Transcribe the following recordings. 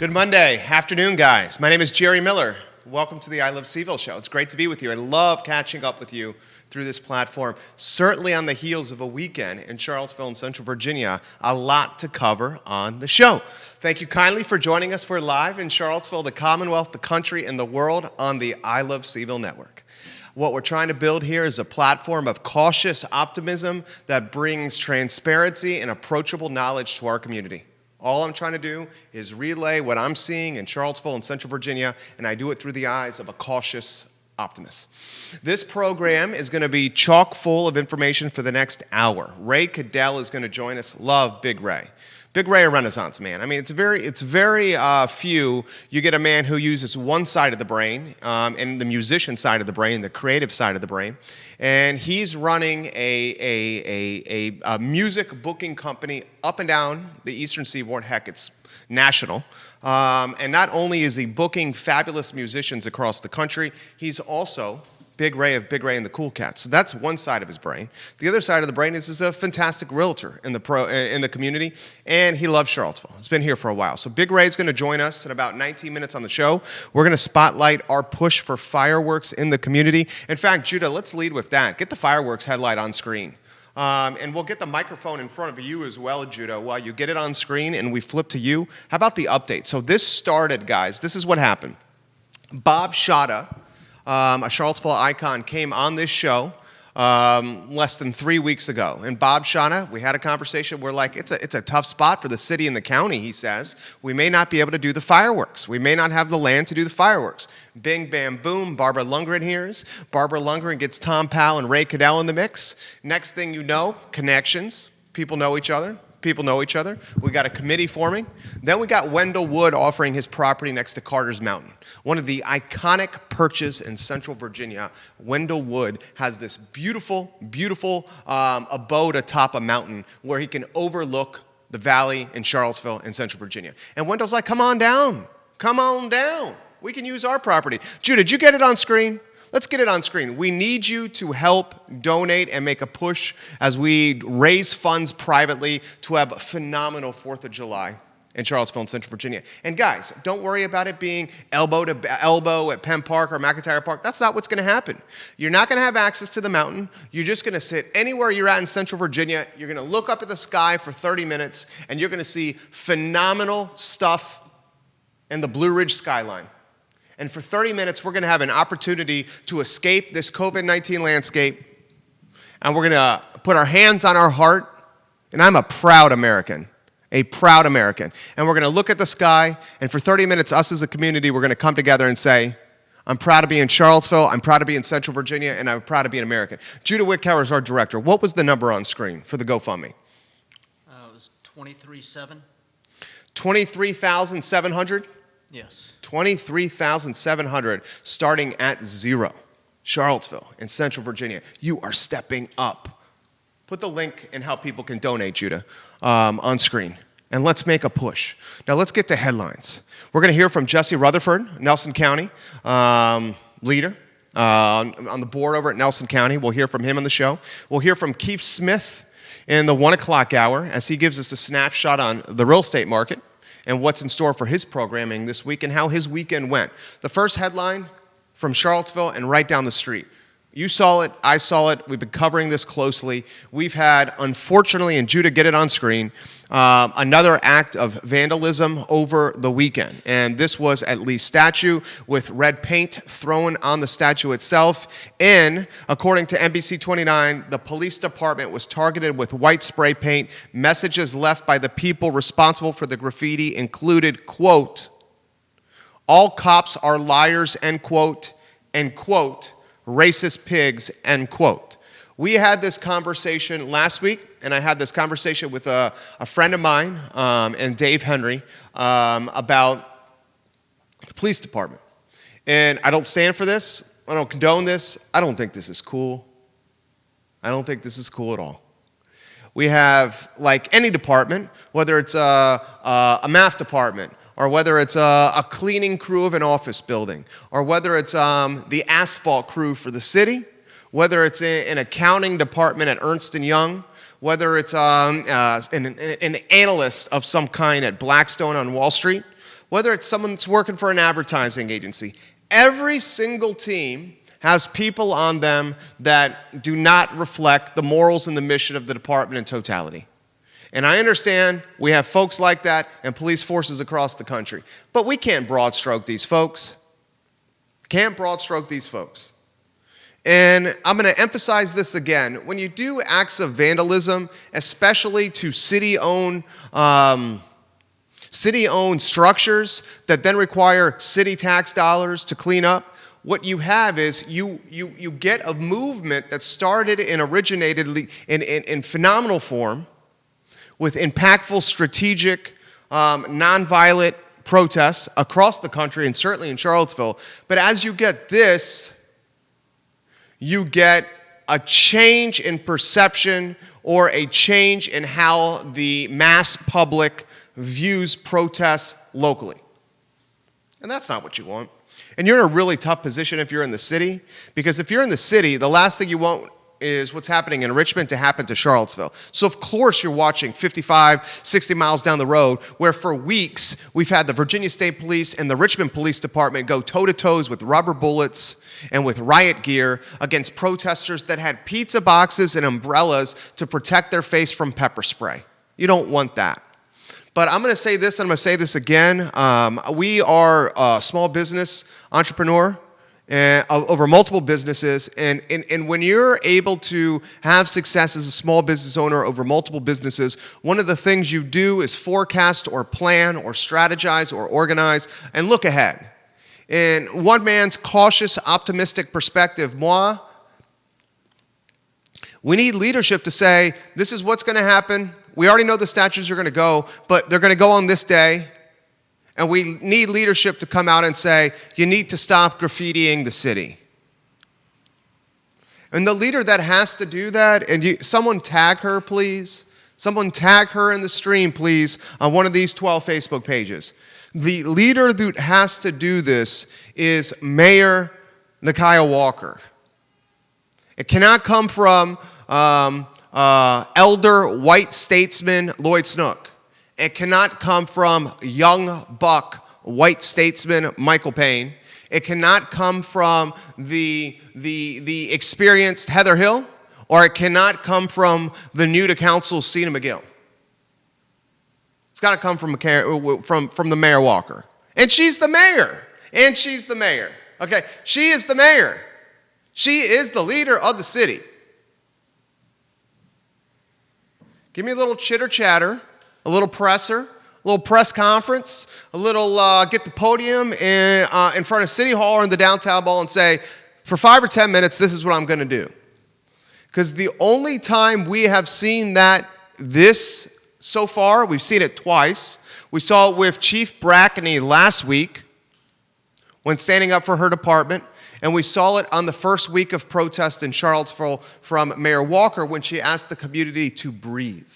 Good Monday afternoon, guys. My name is Jerry Miller. Welcome to the I Love CVille Show. It's great to be with you. I love catching up with you through this platform. Certainly on the heels of a weekend in Charlottesville and Central Virginia, a lot to cover on the show. Thank you kindly for joining us. We're live in Charlottesville, the Commonwealth, the country, and the world on the I Love CVille Network. What we're trying to build here is a platform of cautious optimism that brings transparency and approachable knowledge to our community. All I'm trying to do is relay what I'm seeing in Charlottesville and Central Virginia, and I do it through the eyes of a cautious optimist. This program is going to be chock full of information for the next hour. Ray Caddell is going to join us. Love Big Ray. Big Ray, a Renaissance man. I mean, it's very few. You get a man who uses one side of the brain, and the musician side of the brain, the creative side of the brain, and he's running a music booking company up and down the Eastern Seaboard. Heck, it's national. And not only is he booking fabulous musicians across the country, he's also Big Ray of Big Ray and the Cool Cats. So that's one side of his brain. The other side of the brain is a fantastic realtor in the community, and he loves Charlottesville. He's been here for a while. So Big Ray is going to join us in about 19 minutes on the show. We're going to spotlight our push for fireworks in the community. In fact, Judah, let's lead with that. Get the fireworks headlight on screen. And we'll get the microphone in front of you as well, Judah, while you get it on screen and we flip to you. How about the update? So this started, guys. This is what happened. Bob Shada, a Charlottesville icon, came on this show less than 3 weeks ago. And Bob Shada, we had a conversation. We're like, it's a tough spot for the city and the county, he says. We may not be able to do the fireworks. We may not have the land to do the fireworks. Bing, bam, boom, Barbara Lundgren hears. Barbara Lundgren gets Tom Powell and Ray Caddell in the mix. Next thing you know, connections. People know each other. We got a committee forming. Then we got Wendell Wood offering his property next to Carter's Mountain. One of the iconic perches in Central Virginia. Wendell Wood has this beautiful, beautiful abode atop a mountain where he can overlook the valley in Charlottesville and Central Virginia. And Wendell's like, come on down. We can use our property. Judah, did you get it on screen? Let's get it on screen. We need you to help donate and make a push as we raise funds privately to have a phenomenal 4th of July in Charlottesville and Central Virginia. And guys, don't worry about it being elbow to elbow at Penn Park or McIntyre Park. That's not what's going to happen. You're not going to have access to the mountain. You're just going to sit anywhere you're at in Central Virginia. You're going to look up at the sky for 30 minutes, and you're going to see phenomenal stuff in the Blue Ridge skyline. And for 30 minutes, we're going to have an opportunity to escape this COVID-19 landscape. And we're going to put our hands on our heart. And I'm a proud American. And we're going to look at the sky. And for 30 minutes, us as a community, we're going to come together and say, I'm proud to be in Charlottesville. I'm proud to be in Central Virginia. And I'm proud to be an American. Judah Whitcower is our director. What was the number on screen for the GoFundMe? It was 23,700. 23,700? Yes. 23,700 starting at zero. Charlottesville and Central Virginia. You are stepping up. Put the link and how people can donate, Judah, on screen. And let's make a push. Now let's get to headlines. We're going to hear from Jesse Rutherford, Nelson County leader on the board over at Nelson County. We'll hear from him on the show. We'll hear from Keith Smith in the 1 o'clock hour as he gives us a snapshot on the real estate market and what's in store for his programming this week and how his weekend went. The first headline from Charlottesville and right down the street. You saw it, I saw it, we've been covering this closely. We've had, unfortunately, and Judah, get it on screen, another act of vandalism over the weekend. And this was at Lee's statue with red paint thrown on the statue itself. And according to NBC 29, the police department was targeted with white spray paint. Messages left by the people responsible for the graffiti included, quote, all cops are liars, end quote, racist pigs, end quote. We had this conversation last week, and I had this conversation with a friend of mine and Dave Henry about the police department. And I don't stand for this. I don't condone this. I don't think this is cool. I don't think this is cool at all. We have, like any department, whether it's a math department, or whether it's a cleaning crew of an office building, or whether it's the asphalt crew for the city, whether it's an accounting department at Ernst & Young, whether it's an analyst of some kind at Blackstone on Wall Street, whether it's someone that's working for an advertising agency, every single team has people on them that do not reflect the morals and the mission of the department in totality. And I understand we have folks like that and police forces across the country. But we can't broad stroke these folks. Can't broad stroke these folks. And I'm going to emphasize this again. When you do acts of vandalism, especially to city-owned structures that then require city tax dollars to clean up, what you have is you get a movement that started and originated in phenomenal form with impactful, strategic, nonviolent protests across the country and certainly in Charlottesville. But as you get this, you get a change in perception or a change in how the mass public views protests locally. And that's not what you want. And you're in a really tough position if you're in the city, because if you're in the city, the last thing you want is what's happening in Richmond to happen to Charlottesville. So of course you're watching 55, 60 miles down the road, where for weeks we've had the Virginia State Police and the Richmond Police Department go toe-to-toes with rubber bullets and with riot gear against protesters that had pizza boxes and umbrellas to protect their face from pepper spray. You don't want that. But I'm going to say this, and I'm going to say this again. We are a small business entrepreneur over multiple businesses, and when you're able to have success as a small business owner over multiple businesses, one of the things you do is forecast or plan or strategize or organize and look ahead. In one man's cautious, optimistic perspective, we need leadership to say, this is what's going to happen. We already know the statutes are going to go, but they're going to go on this day. And we need leadership to come out and say, you need to stop graffitiing the city. And the leader that has to do that, and someone tag her, please. Someone tag her in the stream, please, on one of these 12 Facebook pages. The leader that has to do this is Mayor Nikia Walker. It cannot come from elder white statesman Lloyd Snook. It cannot come from young buck white statesman Michael Payne. It cannot come from the experienced Heather Hill, or it cannot come from the new to council Sina McGill. It's got to come from the Mayor Walker. And she's the mayor. And she's the mayor. Okay, she is the mayor. She is the leader of the city. Give me a little chitter chatter, a little presser, a little press conference, a little get the podium in front of City Hall or in the downtown mall and say, for 5 or 10 minutes, this is what I'm going to do. Because the only time we have seen this so far, we've seen it twice. We saw it with Chief Brackney last week when standing up for her department. And we saw it on the first week of protest in Charlottesville from Mayor Walker when she asked the community to breathe.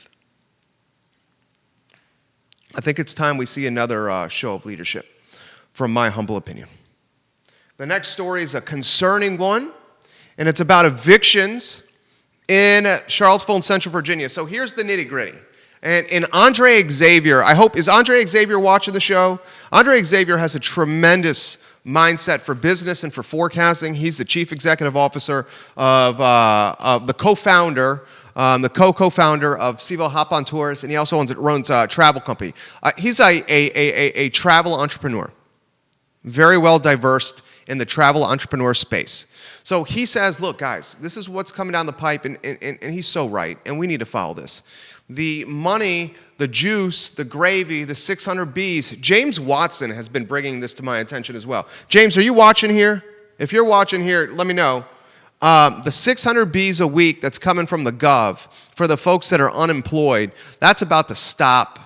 I think it's time we see another show of leadership, from my humble opinion. The next story is a concerning one, and it's about evictions in Charlottesville and Central Virginia. So here's the nitty-gritty. And Andre Xavier, is Andre Xavier watching the show? Andre Xavier has a tremendous mindset for business and for forecasting. He's the chief executive officer of the co-founder of CVille Hop-On Tours, and he also runs a travel company. He's a travel entrepreneur, very well diverse in the travel entrepreneur space. So he says, look, guys, this is what's coming down the pipe, and he's so right, and we need to follow this. The money, the juice, the gravy, the 600 Bs. James Watson has been bringing this to my attention as well. James, are you watching here? If you're watching here, let me know. The 600 Bs a week that's coming from the Gov for the folks that are unemployed, that's about to stop.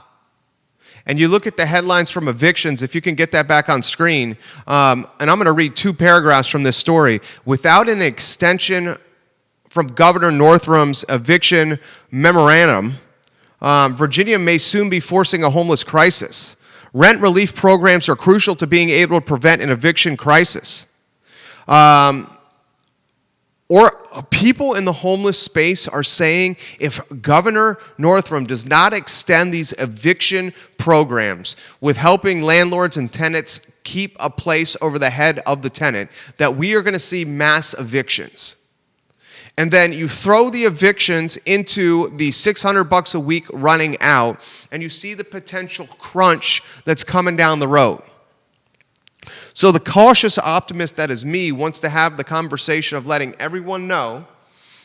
And you look at the headlines from evictions, if you can get that back on screen, and I'm going to read 2 paragraphs from this story. Without an extension from Governor Northam's eviction memorandum, Virginia may soon be forcing a homeless crisis. Rent relief programs are crucial to being able to prevent an eviction crisis. Or people in the homeless space are saying if Governor Northam does not extend these eviction programs with helping landlords and tenants keep a place over the head of the tenant, that we are going to see mass evictions. And then you throw the evictions into the $600 a week running out, and you see the potential crunch that's coming down the road. So the cautious optimist that is me wants to have the conversation of letting everyone know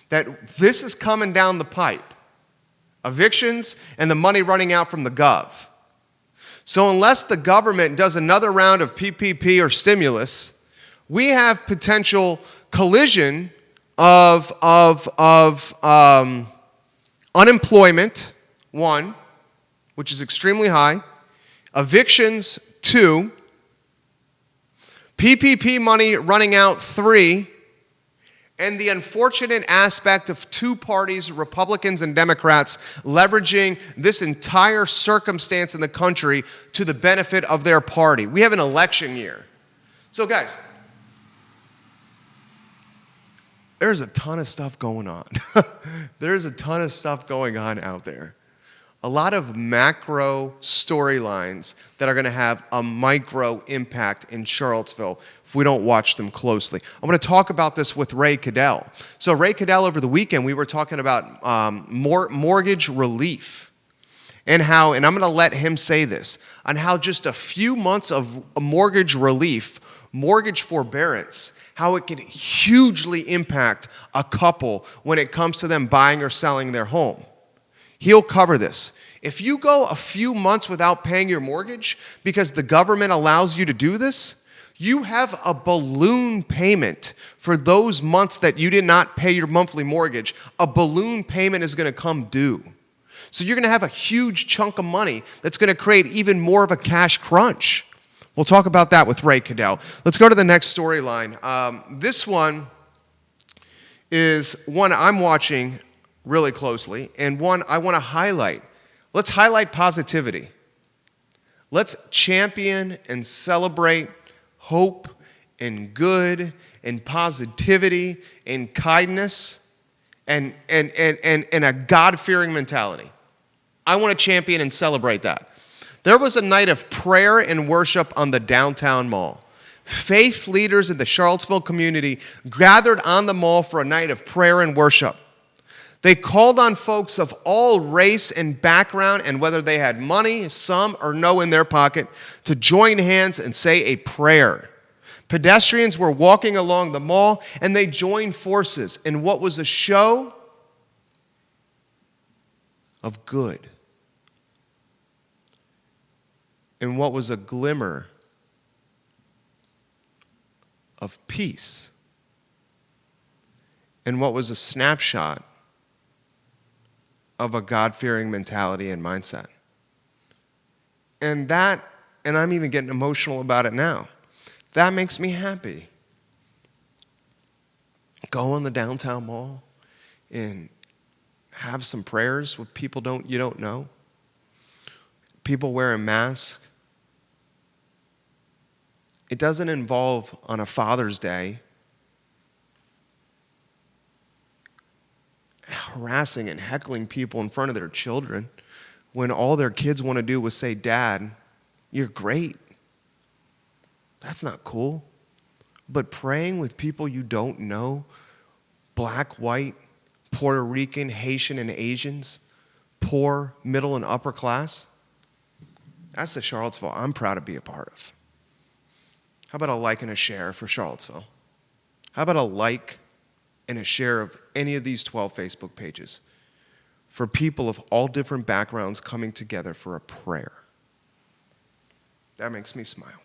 that this is coming down the pipe. Evictions and the money running out from the gov. So unless the government does another round of PPP or stimulus, we have potential collision of unemployment, 1, which is extremely high, evictions, 2, PPP money running out, 3, and the unfortunate aspect of two parties, Republicans and Democrats, leveraging this entire circumstance in the country to the benefit of their party. We have an election year. So guys, there's a ton of stuff going on. There's a ton of stuff going on out there. A lot of macro storylines that are going to have a micro impact in Charlottesville if we don't watch them closely. I'm going to talk about this with Ray Caddell. So Ray Caddell, over the weekend, we were talking about mortgage relief and how, and I'm going to let him say this, on how just a few months of mortgage relief, mortgage forbearance, how it can hugely impact a couple when it comes to them buying or selling their home. He'll cover this. If you go a few months without paying your mortgage because the government allows you to do this, you have a balloon payment for those months that you did not pay your monthly mortgage. A balloon payment is going to come due. So you're going to have a huge chunk of money that's going to create even more of a cash crunch. We'll talk about that with Ray Caddell. Let's go to the next storyline. This one is one I'm watching really closely, and one I want to highlight. Let's highlight positivity. Let's champion and celebrate hope and good and positivity and kindness and a God-fearing mentality. I want to champion and celebrate that. There was a night of prayer and worship on the downtown mall. Faith leaders in the Charlottesville community gathered on the mall for a night of prayer and worship. They called on folks of all race and background, and whether they had money, some or no in their pocket, to join hands and say a prayer. Pedestrians were walking along the mall, and they joined forces in what was a show of good, and what was a glimmer of peace, and what was a snapshot of a God-fearing mentality and mindset. And I'm even getting emotional about it now. That makes me happy. Go on the downtown mall and have some prayers with people you don't know. People wearing masks. It doesn't involve on a Father's Day harassing and heckling people in front of their children when all their kids want to do is say, "Dad, you're great." That's not cool. But praying with people you don't know, black, white, Puerto Rican, Haitian, and Asians, poor, middle, and upper class, that's the Charlottesville I'm proud to be a part of. How about a like and a share for Charlottesville? How about a like and a share of any of these 12 Facebook pages for people of all different backgrounds coming together for a prayer? That makes me smile.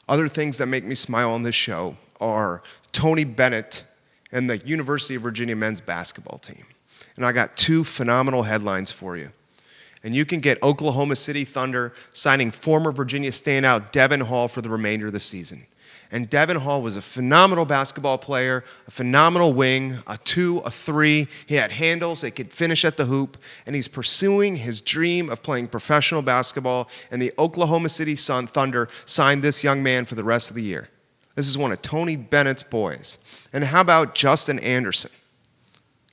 Other things that make me smile on this show are Tony Bennett and the University of Virginia men's basketball team. And I got two phenomenal headlines for you. And you can get Oklahoma City Thunder signing former Virginia standout Devin Hall for the remainder of the season. And Devin Hall was a phenomenal basketball player, a phenomenal wing, a 2, a 3. He had handles, he could finish at the hoop, and he's pursuing his dream of playing professional basketball, and the Oklahoma City Thunder signed this young man for the rest of the year. This is one of Tony Bennett's boys. And how about Justin Anderson?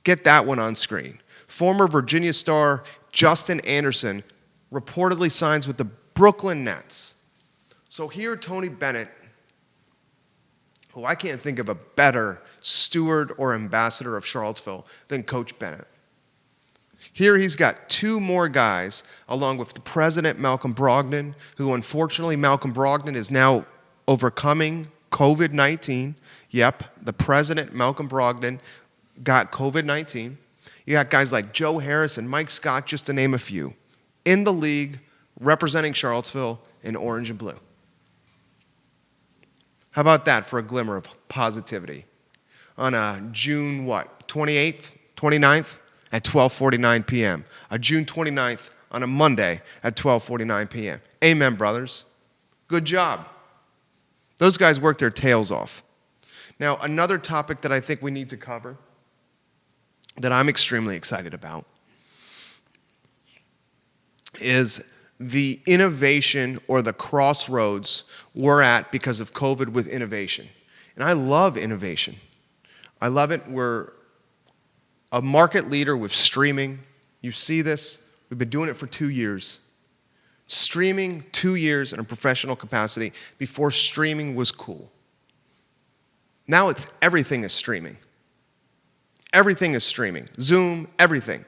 Get that one on screen. Former Virginia star Justin Anderson reportedly signs with the Brooklyn Nets. So here Tony Bennett, who I can't think of a better steward or ambassador of Charlottesville than Coach Bennett. Here he's got two more guys, along with the president, Malcolm Brogdon, who unfortunately Malcolm Brogdon is now overcoming COVID-19. Yep, the president, Malcolm Brogdon, got COVID-19. You got guys like Joe Harris and Mike Scott, just to name a few, in the league representing Charlottesville in orange and blue. How about that for a glimmer of positivity? On June, 28th, 29th at 12:49 p.m. June 29th on a Monday at 12:49 p.m. Amen, brothers. Good job. Those guys worked their tails off. Now, another topic that I think we need to cover that I'm extremely excited about is the innovation or the crossroads we're at because of COVID with innovation. And I love innovation. I love it. We're a market leader with streaming. You see this. We've been doing it for 2 years. Streaming 2 years in a professional capacity before streaming was cool. Now it's everything is streaming. Everything is streaming. Zoom, everything.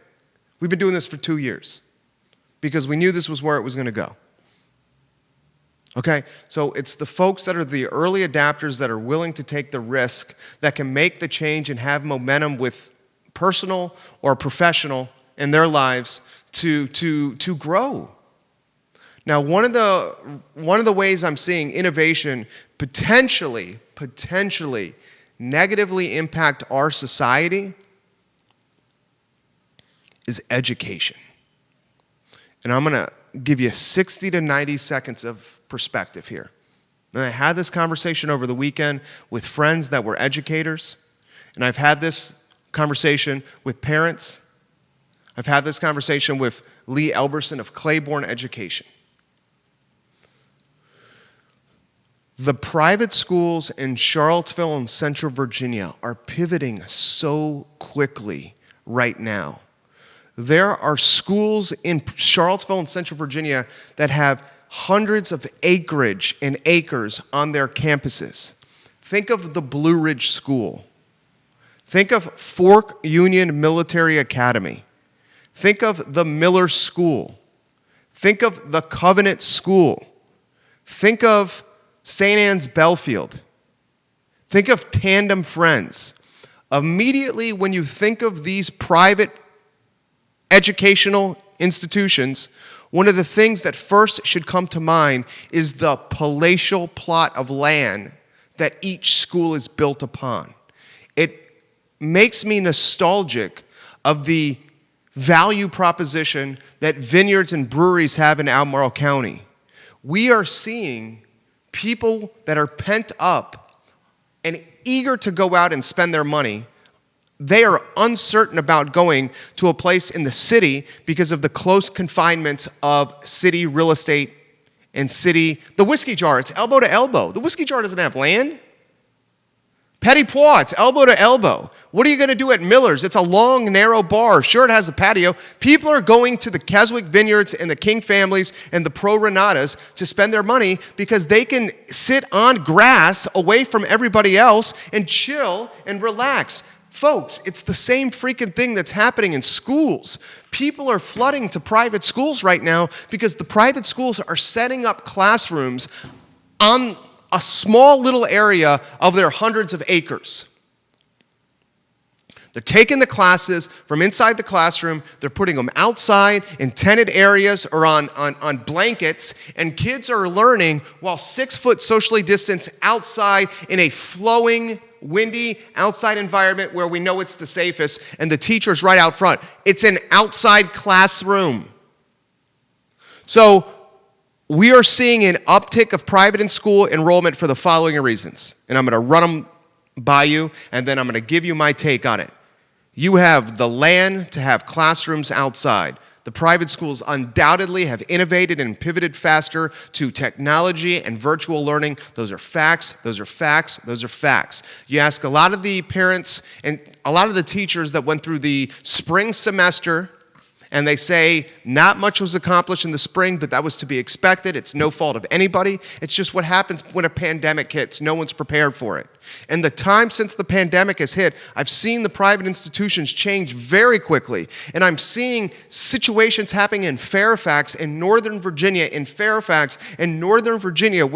We've been doing this for 2 years because we knew this was where it was going to go. Okay? So it's the folks that are the early adapters that are willing to take the risk that can make the change and have momentum with personal or professional in their lives to grow. Now, one of the ways I'm seeing innovation potentially negatively impact our society is education. And I'm going to give you 60 to 90 seconds of perspective here. And I had this conversation over the weekend with friends that were educators, and I've had this conversation with parents. I've had this conversation with Lee Elberson of Claiborne Education. The private schools in Charlottesville and Central Virginia are pivoting so quickly right now. There are schools in Charlottesville and Central Virginia that have hundreds of acreage and acres on their campuses. Think of the Blue Ridge School. Think of Fork Union Military Academy. Think of the Miller School. Think of the Covenant School. Think of St. Anne's Belfield. Think of Tandem Friends. Immediately when you think of these private educational institutions, one of the things that first should come to mind is the palatial plot of land that each school is built upon. It makes me nostalgic of the value proposition that vineyards and breweries have in Albemarle County. We are seeing people that are pent up and eager to go out and spend their money. They are uncertain about going to a place in the city because of the close confinements of city real estate and city. The Whiskey Jar, it's elbow to elbow. The Whiskey Jar doesn't have land. Petit Pois, it's elbow to elbow. What are you going to do at Miller's? It's a long, narrow bar. Sure, it has a patio. People are going to the Keswick Vineyards and the King Families and the Pro Renatas to spend their money because they can sit on grass away from everybody else and chill and relax. Folks, it's the same freaking thing that's happening in schools. People are flooding to private schools right now because the private schools are setting up classrooms on a small little area of their hundreds of acres. They're taking the classes from inside the classroom, they're putting them outside in tented areas or on blankets, and kids are learning while 6 foot socially distanced outside in a flowing, windy outside environment where we know it's the safest, and the teacher's right out front. It's an outside classroom. So we are seeing an uptick of private and school enrollment for the following reasons. And I'm going to run them by you, and then I'm going to give you my take on it. You have the land to have classrooms outside. The private schools undoubtedly have innovated and pivoted faster to technology and virtual learning. Those are facts, those are facts, those are facts. You ask a lot of the parents and a lot of the teachers that went through the spring semester, and they say not much was accomplished in the spring, but that was to be expected. It's no fault of anybody. It's just what happens when a pandemic hits. No one's prepared for it. And the time since the pandemic has hit, I've seen the private institutions change very quickly. And I'm seeing situations happening in Fairfax, in Northern Virginia, when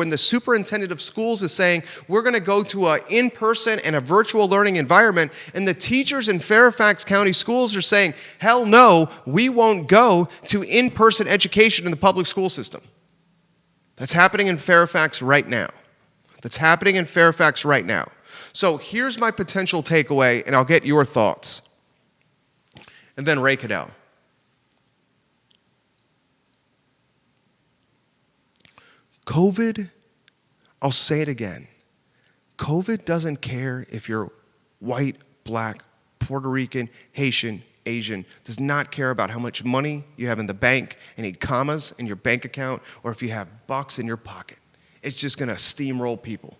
the superintendent of schools is saying, we're going to go to an in-person and a virtual learning environment. And the teachers in Fairfax County schools are saying, hell no, we won't go to in-person education in the public school system. That's happening in Fairfax right now. So here's my potential takeaway, and I'll get your thoughts. And then Ray Caddell. COVID, I'll say it again. COVID doesn't care if you're white, black, Puerto Rican, Haitian, Asian, does not care about how much money you have in the bank, any commas in your bank account, or if you have bucks in your pocket. It's just going to steamroll people.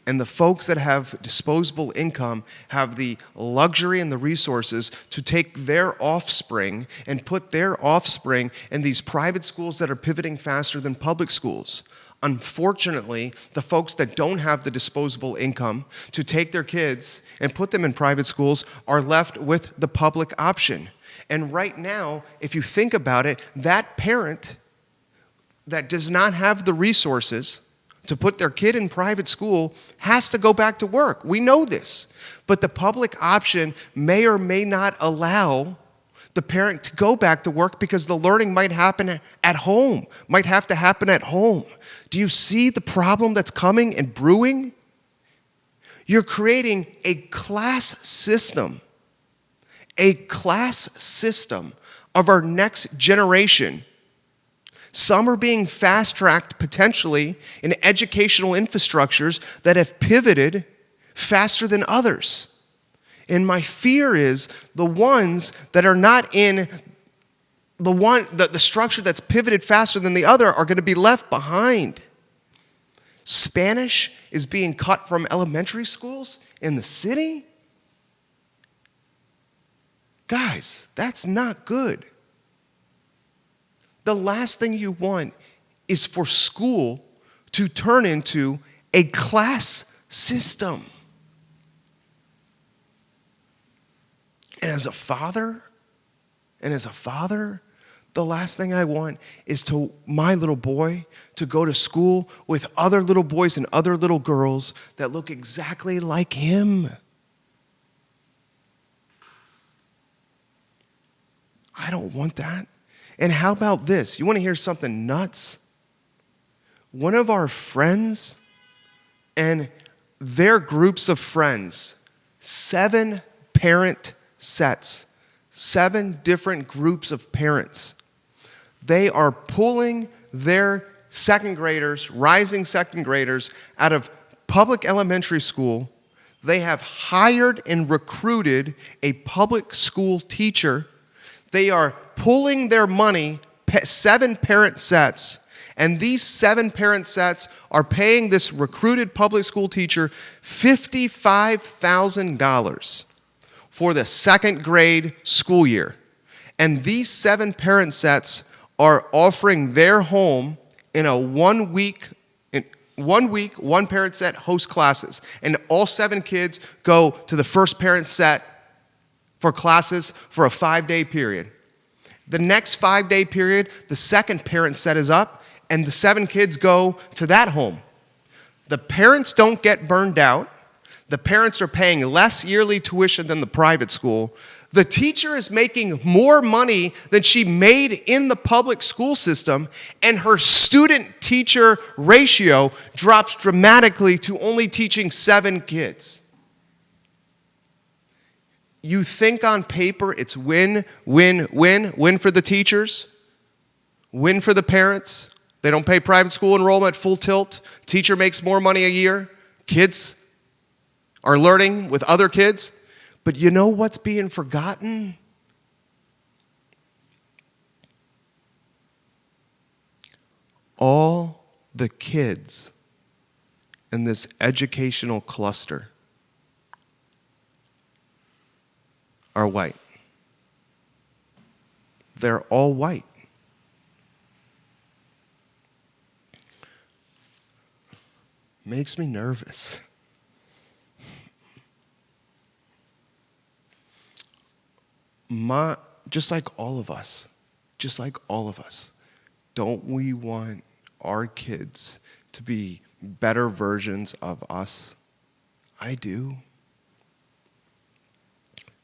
And the folks that have disposable income have the luxury and the resources to take their offspring and put their offspring in these private schools that are pivoting faster than public schools. Unfortunately, the folks that don't have the disposable income to take their kids and put them in private schools are left with the public option. And right now, if you think about it, that parent that does not have the resources to put their kid in private school has to go back to work. We know this. But the public option may or may not allow the parent to go back to work because the learning might happen at home, might have to happen at home. Do you see the problem that's coming and brewing? You're creating a class system of our next generation. Some are being fast-tracked potentially in educational infrastructures that have pivoted faster than others. And my fear is the ones that are not in the structure that's pivoted faster than the other are going to be left behind. Spanish is being cut from elementary schools in the city? Guys, that's not good. The last thing you want is for school to turn into a class system. And as a father, the last thing I want is to my little boy to go to school with other little boys and other little girls that look exactly like him. I don't want that. And how about this? You want to hear something nuts? One of our friends and their groups of friends, 7 parent sets, 7 different groups of parents. They are pulling their second graders, rising second graders, out of public elementary school. They have hired and recruited a public school teacher. They are pulling their money, 7 parent sets, and these 7 parent sets are paying this recruited public school teacher $55,000 for the second grade school year. And these 7 parent sets are offering their home in a 1 week, 1 parent set host classes. And all 7 kids go to the first parent set for classes for a 5-day period. The next 5-day period, the second parent set is up, and the 7 kids go to that home. The parents don't get burned out. The parents are paying less yearly tuition than the private school. The teacher is making more money than she made in the public school system, and her student-teacher ratio drops dramatically to only teaching 7 kids. You think on paper it's win, win, win, win for the teachers, win for the parents. They don't pay private school enrollment full tilt. Teacher makes more money a year. Kids are learning with other kids. But you know what's being forgotten? all the kids in this educational cluster are white. They're all white. Makes me nervous. Just like all of us, don't we want our kids to be better versions of us? I do.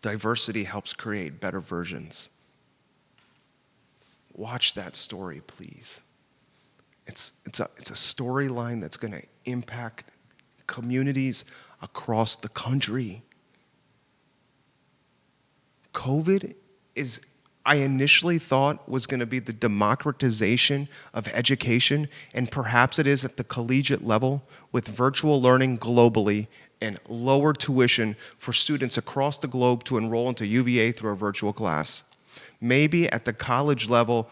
Diversity helps create better versions. Watch that story, please. It's a storyline that's going to impact communities across the country. COVID I initially thought was going to be the democratization of education, and perhaps it is at the collegiate level with virtual learning globally and lower tuition for students across the globe to enroll into UVA through a virtual class. Maybe at the college level,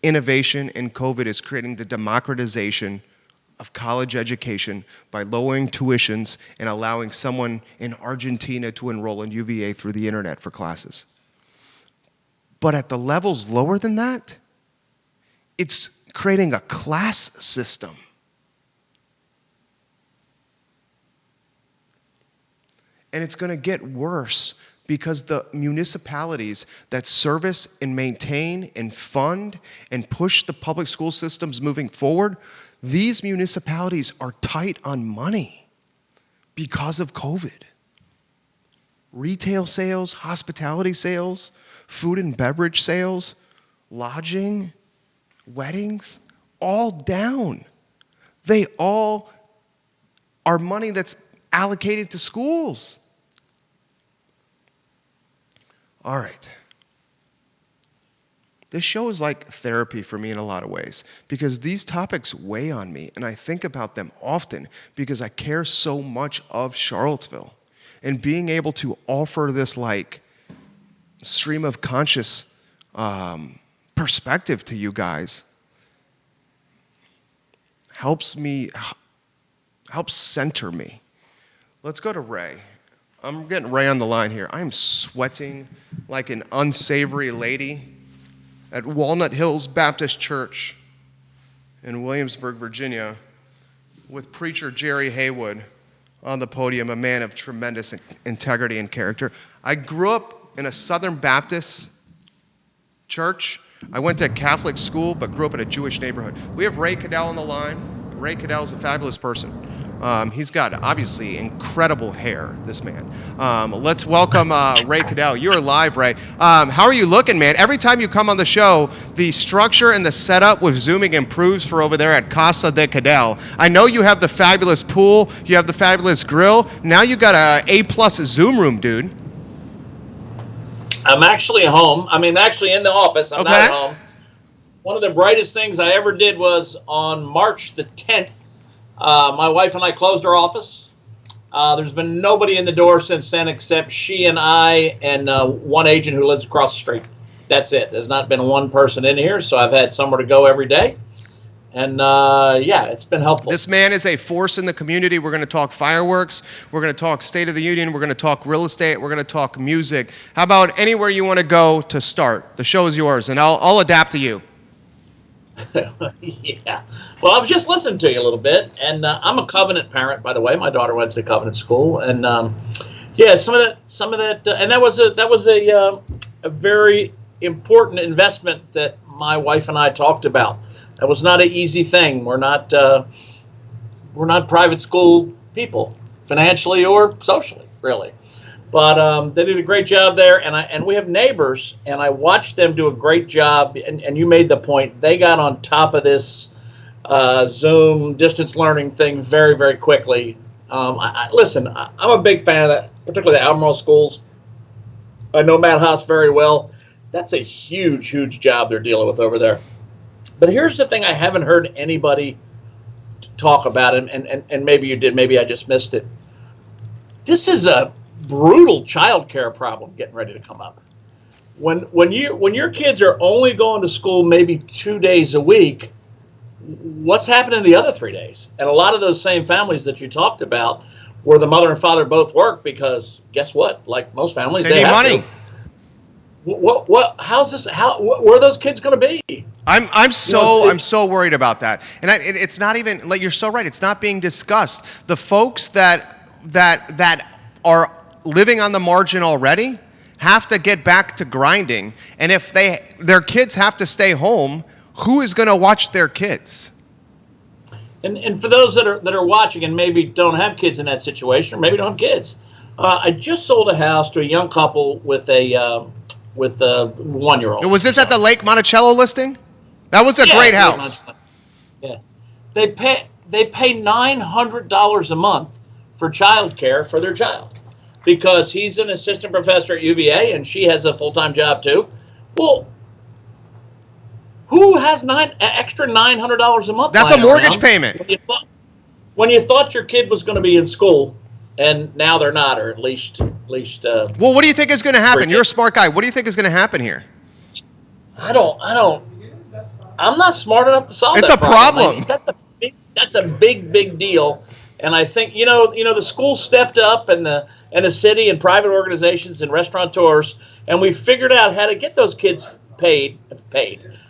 innovation in COVID is creating the democratization of college education by lowering tuitions and allowing someone in Argentina to enroll in UVA through the internet for classes. But at the levels lower than that, it's creating a class system. And it's going to get worse because the municipalities that service and maintain and fund and push the public school systems moving forward, these municipalities are tight on money because of COVID. Retail sales, hospitality sales, food and beverage sales, lodging, weddings, all down. They all are money that's allocated to schools. All right. This show is like therapy for me in a lot of ways because these topics weigh on me and I think about them often because I care so much of Charlottesville. And being able to offer this like stream of conscious perspective to you guys helps center me. Let's go to Ray. I'm getting Ray on the line here. I'm sweating like an unsavory lady at Walnut Hills Baptist Church in Williamsburg, Virginia, with preacher Jerry Haywood on the podium, a man of tremendous integrity and character. I grew up in a Southern Baptist church. I went to Catholic school, but grew up in a Jewish neighborhood. We have Ray Caddell on the line. Ray Caddell is a fabulous person. He's got, obviously, incredible hair, this man. Let's welcome Ray Caddell. You're live, Ray. How are you looking, man? Every time you come on the show, the structure and the setup with Zooming improves for over there at Casa de Caddell. I know you have the fabulous pool. You have the fabulous grill. Now you got a A-plus Zoom room, dude. I'm actually home. Actually in the office. I'm not at home. One of the brightest things I ever did was on March the 10th, my wife and I closed our office. There's been nobody in the door since then except she and I and one agent who lives across the street. That's it. There's not been one person in here, so I've had somewhere to go every day. And it's been helpful. This man is a force in the community. We're going to talk fireworks. We're going to talk State of the Union. We're going to talk real estate. We're going to talk music. How about anywhere you want to go to start? The show is yours, and I'll adapt to you. Yeah. Well, I was just listening to you a little bit, and I'm a Covenant parent, by the way. My daughter went to the Covenant school, and some of that, and that was a very important investment that my wife and I talked about. That was not an easy thing. We're not private school people, financially or socially, really. But they did a great job there, and we have neighbors, and I watched them do a great job. And you made the point; they got on top of this Zoom distance learning thing very, very quickly. Listen, I'm a big fan of that, particularly the Albemarle schools. I know Matt Haas very well. That's a huge, huge job they're dealing with over there. But here's the thing: I haven't heard anybody talk about it, and maybe you did, maybe I just missed it. This is a brutal child care problem getting ready to come up. When your kids are only going to school maybe 2 days a week, what's happening the other 3 days? And a lot of those same families that you talked about, where the mother and father both work, because guess what? Like most families, They need have money. to. How's this? Where are those kids going to be? I'm so worried about that, and it's not even like you're so right. It's not being discussed. The folks that are living on the margin already have to get back to grinding, and if their kids have to stay home, who is going to watch their kids? And for those that are watching and maybe don't have kids in that situation, or maybe don't have kids, I just sold a house to a young couple with a 1-year-old. Was this at the Lake Monticello listing? That was a great house. Yeah, they pay $900 a month for childcare for their child because he's an assistant professor at UVA and she has a full-time job too. Well, who has extra $900 a month? That's a mortgage payment. When you thought your kid was going to be in school, and now they're not, or at least. Well, what do you think is going to happen? You're a smart guy. What do you think is going to happen here? I'm not smart enough to solve it's that problem. That's a big deal. And I think the school stepped up, and the city and private organizations and restaurateurs, and we figured out how to get those kids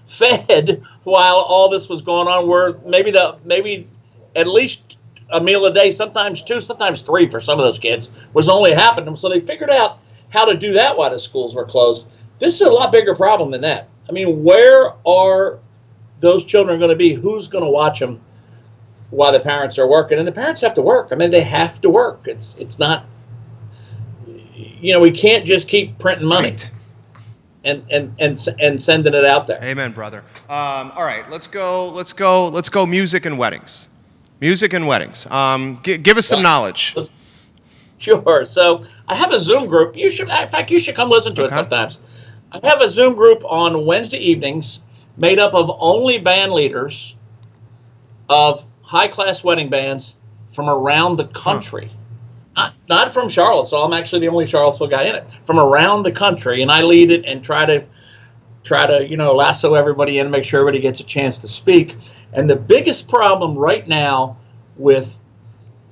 fed while all this was going on. Where maybe at least a meal a day, sometimes 2, sometimes 3 for some of those kids was only happening. So they figured out how to do that while the schools were closed. This is a lot bigger problem than that. I mean, where are those children going to be? Who's going to watch them while the parents are working? And the parents have to work. I mean, they have to work. It's not, we can't just keep printing money. Right. And sending it out there. Amen, brother. All right, let's go. Music and weddings. Music and weddings. Give us some knowledge. Sure. So I have a Zoom group. You should come listen to it sometimes. I have a Zoom group on Wednesday evenings made up of only band leaders of high-class wedding bands from around the country. Not from Charlotte, so I'm actually the only Charlottesville guy in it. From around the country, and I lead it and try to lasso everybody in and make sure everybody gets a chance to speak. And the biggest problem right now with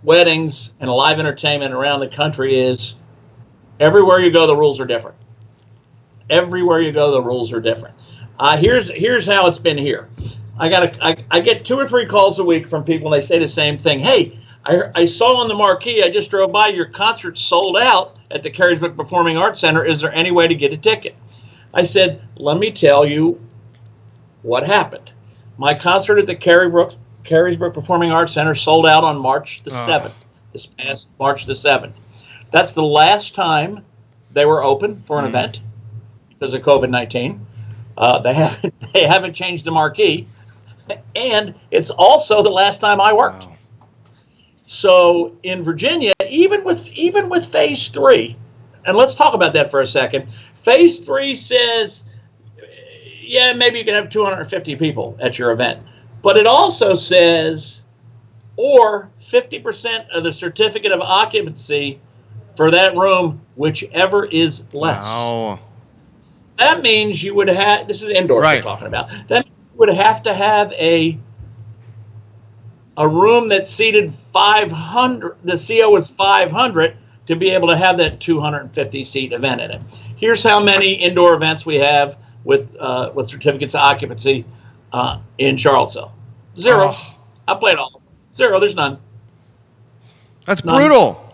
weddings and live entertainment around the country is everywhere you go, the rules are different. Everywhere you go, the rules are different. Here's how it's been here. I get 2 or 3 calls a week from people, and they say the same thing. Hey, I saw on the marquee, I just drove by, your concert sold out at the Carysbrook Performing Arts Center. Is there any way to get a ticket? I said, let me tell you what happened. My concert at the Carysbrook Performing Arts Center sold out on March the 7th, this past March the 7th. That's the last time they were open for an event because of COVID-19. They haven't changed the marquee, and it's also the last time I worked. Wow. So in Virginia, even with Phase 3, and let's talk about that for a second. Phase 3 says, yeah, maybe you can have 250 people at your event. But it also says, or 50% of the certificate of occupancy for that room, whichever is less. Wow. That means you would have, this is indoors we're talking about, that means you would have to have a room that seated 500, the CO is 500, to be able to have that 250-seat event in it. Here's how many indoor events we have with certificates of occupancy in Charlottesville. 0. I played all. 0. There's none. That's brutal.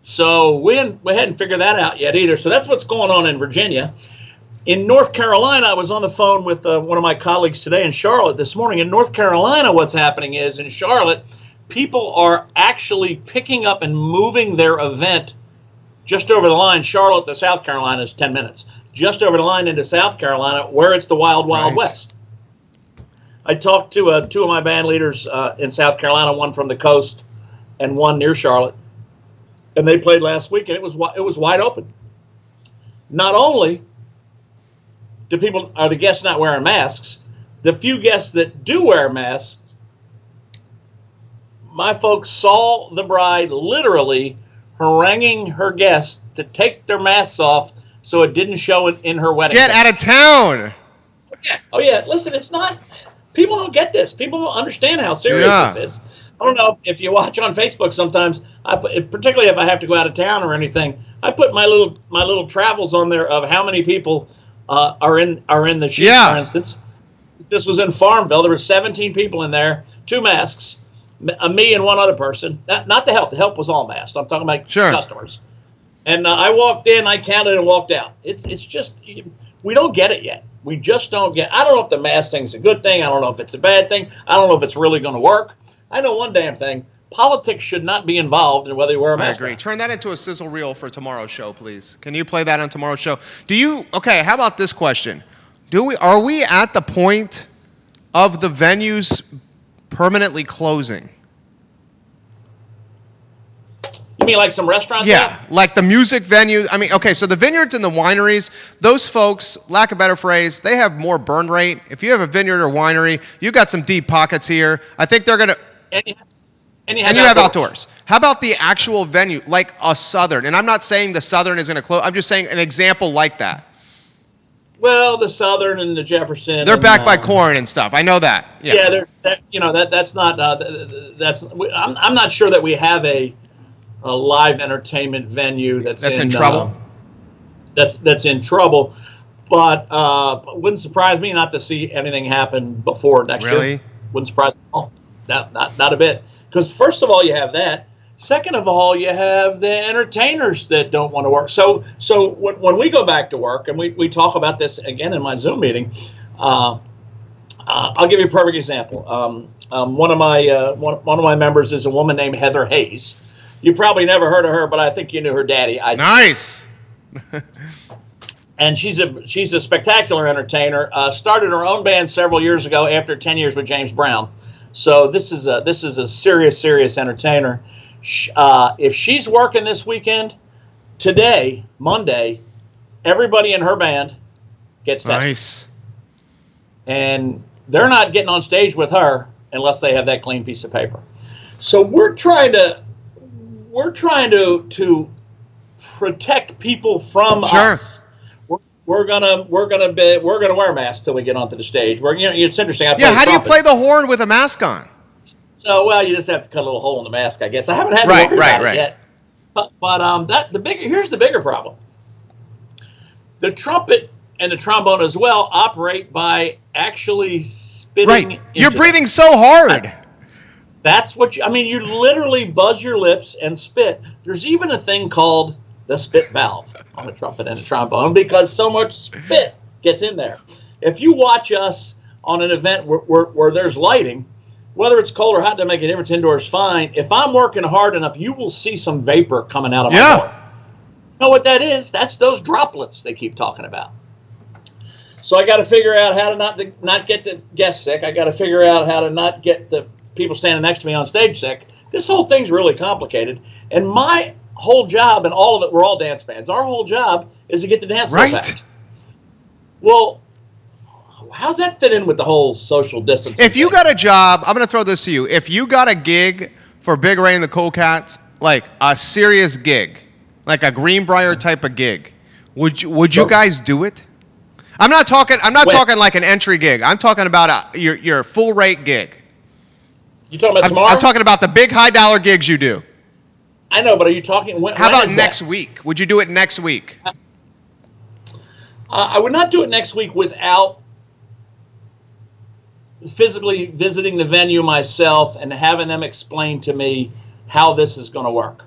So we hadn't figured that out yet either. So that's what's going on in Virginia. In North Carolina, I was on the phone with one of my colleagues today in Charlotte this morning. In North Carolina, what's happening is in Charlotte, people are actually picking up and moving their event just over the line. Charlotte to South Carolina is 10 minutes. Just over the line into South Carolina, where it's the Wild West. I talked to 2 of my band leaders in South Carolina, one from the coast and one near Charlotte, and they played last week, and it was wide open. Not only are the guests not wearing masks, the few guests that do wear masks, my folks saw the bride literally haranguing her guests to take their masks off so it didn't show in her wedding. Get out of town. Oh yeah. Listen, it's not. people don't get this. People don't understand how serious this is. I don't know if you watch on Facebook sometimes, particularly if I have to go out of town or anything, I put my little travels on there of how many people are in the sheet, for instance. This was in Farmville. There were 17 people in there, 2 masks, me and one other person. Not the help. The help was all masked. I'm talking about customers. And I walked in, I counted, and walked out. It's just, we don't get it yet. We just don't get. I don't know if the mask thing's a good thing. I don't know if it's a bad thing. I don't know if it's really going to work. I know one damn thing. Politics should not be involved in whether you wear a mask. I agree. Turn that into a sizzle reel for tomorrow's show, please. Can you play that on tomorrow's show? Okay, how about this question? Are we at the point of the venues permanently closing? You mean like some restaurants? Yeah, like the music venues. I mean, okay, so the vineyards and the wineries, those folks, lack of better phrase, they have more burn rate. If you have a vineyard or winery, you've got some deep pockets here. I think they're going to... And you have outdoors. How about the actual venue, like a Southern? And I'm not saying the Southern is going to close. I'm just saying an example like that. Well, the Southern and the Jefferson. They're backed by corn and stuff. I know that. Yeah, that's not. I'm not sure that we have a live entertainment venue that's in trouble. That's in trouble, but wouldn't surprise me not to see anything happen before next year. Wouldn't surprise me at all. Not a bit. Because first of all, you have that. Second of all, you have the entertainers that don't want to work. So when we go back to work, and we talk about this again in my Zoom meeting, I'll give you a perfect example. One of my members is a woman named Heather Hayes. You probably never heard of her, but I think you knew her daddy. Nice. And she's a spectacular entertainer. Started her own band several years ago after 10 years with James Brown. So this is a serious entertainer. If she's working this weekend, today, Monday, everybody in her band gets tested. Nice. And they're not getting on stage with her unless they have that clean piece of paper. So we're trying to protect people from us. We're gonna wear masks till we get onto the stage. It's interesting. How do you play the horn with a mask on? So you just have to cut a little hole in the mask, I guess. I haven't had to worry about it yet. But here's the bigger problem. The trumpet and the trombone as well operate by actually spitting. Right, you're breathing so hard. That's what you literally buzz your lips and spit. There's even a thing called the spit valve on a trumpet and a trombone because so much spit gets in there. If you watch us on an event where there's lighting, whether it's cold or hot, doesn't make a difference. Indoors, fine. If I'm working hard enough, you will see some vapor coming out of my horn. You know what that is? That's those droplets they keep talking about. So I got to figure out how to not get the guests sick. I got to figure out how to not get the people standing next to me on stage sick. This whole thing's really complicated. And my whole job, and all of it, we're all dance bands. Our whole job is to get the dance floor packed. Well, how's that fit in with the whole social distancing If you got a job, I'm going to throw this to you. If you got a gig for Big Ray and the Cool Cats, like a serious gig, like a Greenbrier type of gig, would you guys do it? I'm not talking like an entry gig. I'm talking about your full rate gig. You talking about tomorrow? I'm talking about the big high dollar gigs you do. I know, but are you talking? How about next week? Would you do it next week? I would not do it next week without physically visiting the venue myself and having them explain to me how this is going to work.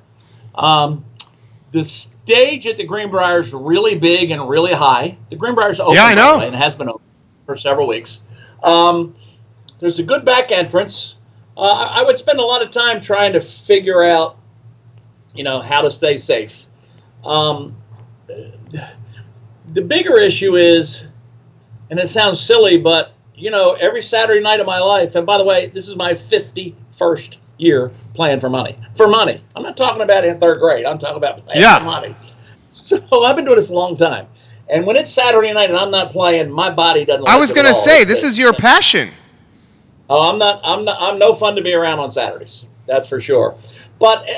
The stage at the Greenbrier is really big and really high. The Greenbrier is open, I know, and it has been open for several weeks. There's a good back entrance. I would spend a lot of time trying to figure out, how to stay safe. The bigger issue is, and it sounds silly, but every Saturday night of my life, and by the way, this is my 51st year playing for money. For money. I'm not talking about in third grade. I'm talking about playing for money. So I've been doing this a long time. And when it's Saturday night and I'm not playing, my body doesn't like it. I was going to say, this is your passion. Oh, I'm no fun to be around on Saturdays. That's for sure. But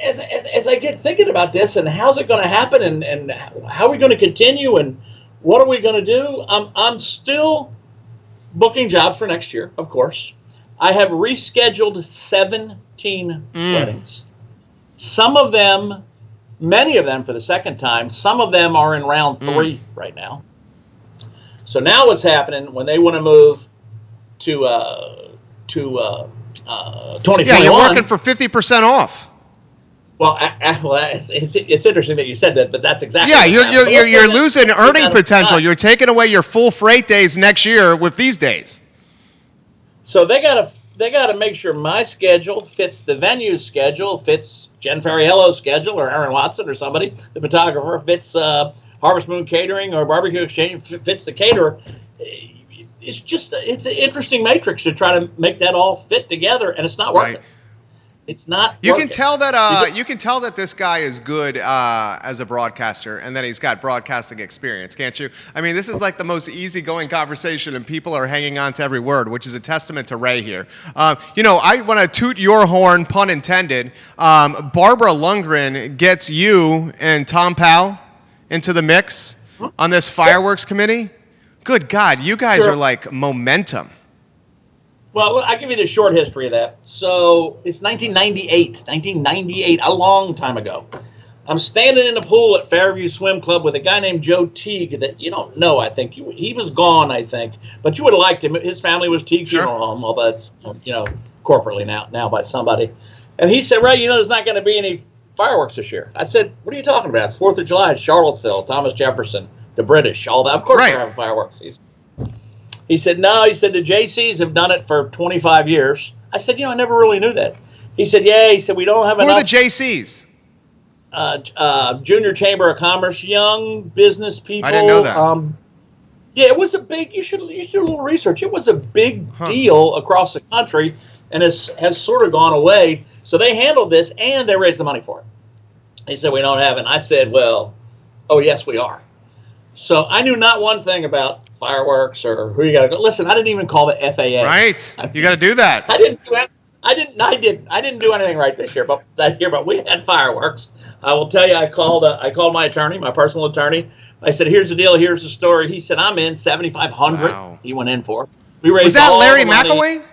as I get thinking about this and how's it going to happen and how are we going to continue and what are we going to do, I'm still booking jobs for next year, of course. I have rescheduled 17 weddings. Some of them, many of them for the second time, some of them are in round 3 right now. So now what's happening when they want to move to 2021? Yeah, you're working for 50% off. Well, it's interesting that you said that, but that's exactly. Yeah, what's happening. you're losing earning potential. You're taking away your full freight days next year with these days. So they gotta make sure my schedule fits the venue's schedule, fits Jen Ferriello's schedule, or Aaron Watson, or somebody, the photographer, fits Harvest Moon Catering or Barbecue Exchange, fits the caterer. It's an interesting matrix to try to make that all fit together, and it's not working. Right. It's not. You working. can tell that this guy is good as a broadcaster, and that he's got broadcasting experience, can't you? I mean, this is like the most easygoing conversation, and people are hanging on to every word, which is a testament to Ray here. I want to toot your horn, pun intended. Barbara Lundgren gets you and Tom Powell into the mix on this fireworks committee. Good God, you guys are like momentum. Well, I'll give you the short history of that. So it's 1998, a long time ago. I'm standing in the pool at Fairview Swim Club with a guy named Joe Teague that you don't know, I think. He was gone, I think. But you would have liked him. His family was Teague Funeral Home, although that's, corporately now by somebody. And he said, Ray, there's not going to be any fireworks this year. I said, what are you talking about? It's 4th of July, Charlottesville, Thomas Jefferson, the British, all that. Of course they're having fireworks. He said, no, the JCs have done it for 25 years. I said, I never really knew that. He said, yeah, we don't have enough. Who are the JCs? Junior Chamber of Commerce, young business people. I didn't know that. Yeah, it was a big, you should do a little research. It was a big deal across the country and has sort of gone away. So they handled this and they raised the money for it. He said, we don't have it. I said, well, oh, yes, we are. So I knew not one thing about fireworks or who you got to go. Listen, I didn't even call the FAA. Right, you got to do that. I didn't do anything right this year, but we had fireworks. I will tell you, I called my attorney, my personal attorney. I said, "Here's the deal. Here's the story." He said, "I'm in $7,500." Wow. He went in for. We raised. Was that all Larry the money. McElwain?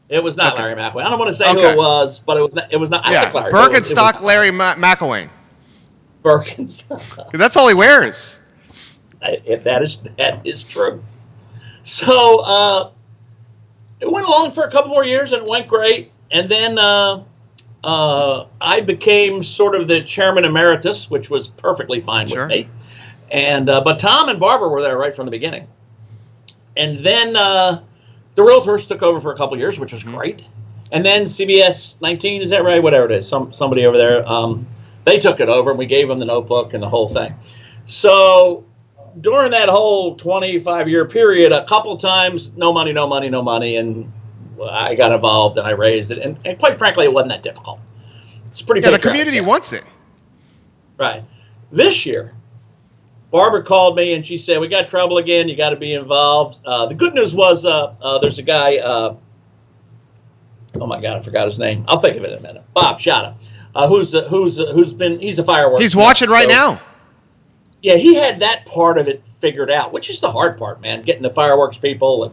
It was not Larry McElwain. I don't want to say who it was, but it was not. I think Larry. Birkenstock Larry McElwain. Birkenstock. That's all he wears. That is true. So it went along for a couple more years and it went great. And then I became sort of the chairman emeritus, which was perfectly fine with me. And but Tom and Barbara were there right from the beginning. And then the Realtors took over for a couple years, which was great. And then CBS 19, is that right? Whatever it is, somebody over there. They took it over and we gave them the notebook and the whole thing. So during that whole 25-year period, a couple times, no money, and I got involved and I raised it. And quite frankly, it wasn't that difficult. It's pretty the community wants it. Right. This year, Barbara called me and she said, we got trouble again. You got to be involved. The good news was there's a guy, oh my God, I forgot his name. I'll think of it in a minute. Bob Shada, he's a fireworks. He's watching right now. Yeah, he had that part of it figured out, which is the hard part, man, getting the fireworks people